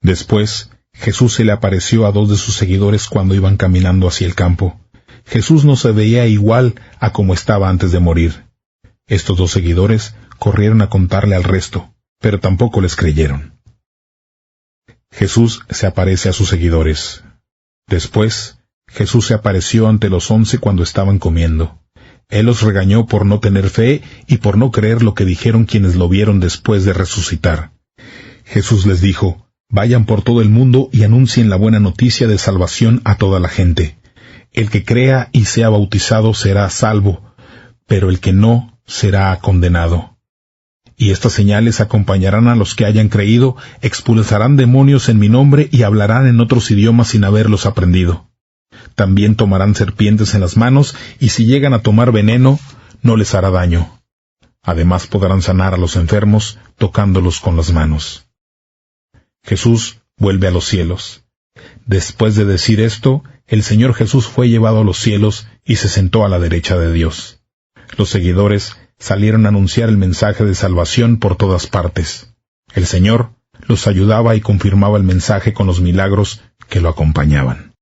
Después, Jesús se le apareció a 2 de sus seguidores cuando iban caminando hacia el campo. Jesús no se veía igual a como estaba antes de morir. Estos 2 seguidores corrieron a contarle al resto, pero tampoco les creyeron. Jesús se aparece a sus seguidores. Después, Jesús se apareció ante los 11 cuando estaban comiendo. Él los regañó por no tener fe y por no creer lo que dijeron quienes lo vieron después de resucitar. Jesús les dijo: vayan por todo el mundo y anuncien la buena noticia de salvación a toda la gente. El que crea y sea bautizado será salvo, pero el que no será condenado. Y estas señales acompañarán a los que hayan creído, expulsarán demonios en mi nombre y hablarán en otros idiomas sin haberlos aprendido. También tomarán serpientes en las manos, y si llegan a tomar veneno, no les hará daño. Además podrán sanar a los enfermos, tocándolos con las manos. Jesús vuelve a los cielos. Después de decir esto, el Señor Jesús fue llevado a los cielos y se sentó a la derecha de Dios. Los seguidores salieron a anunciar el mensaje de salvación por todas partes. El Señor los ayudaba y confirmaba el mensaje con los milagros que lo acompañaban.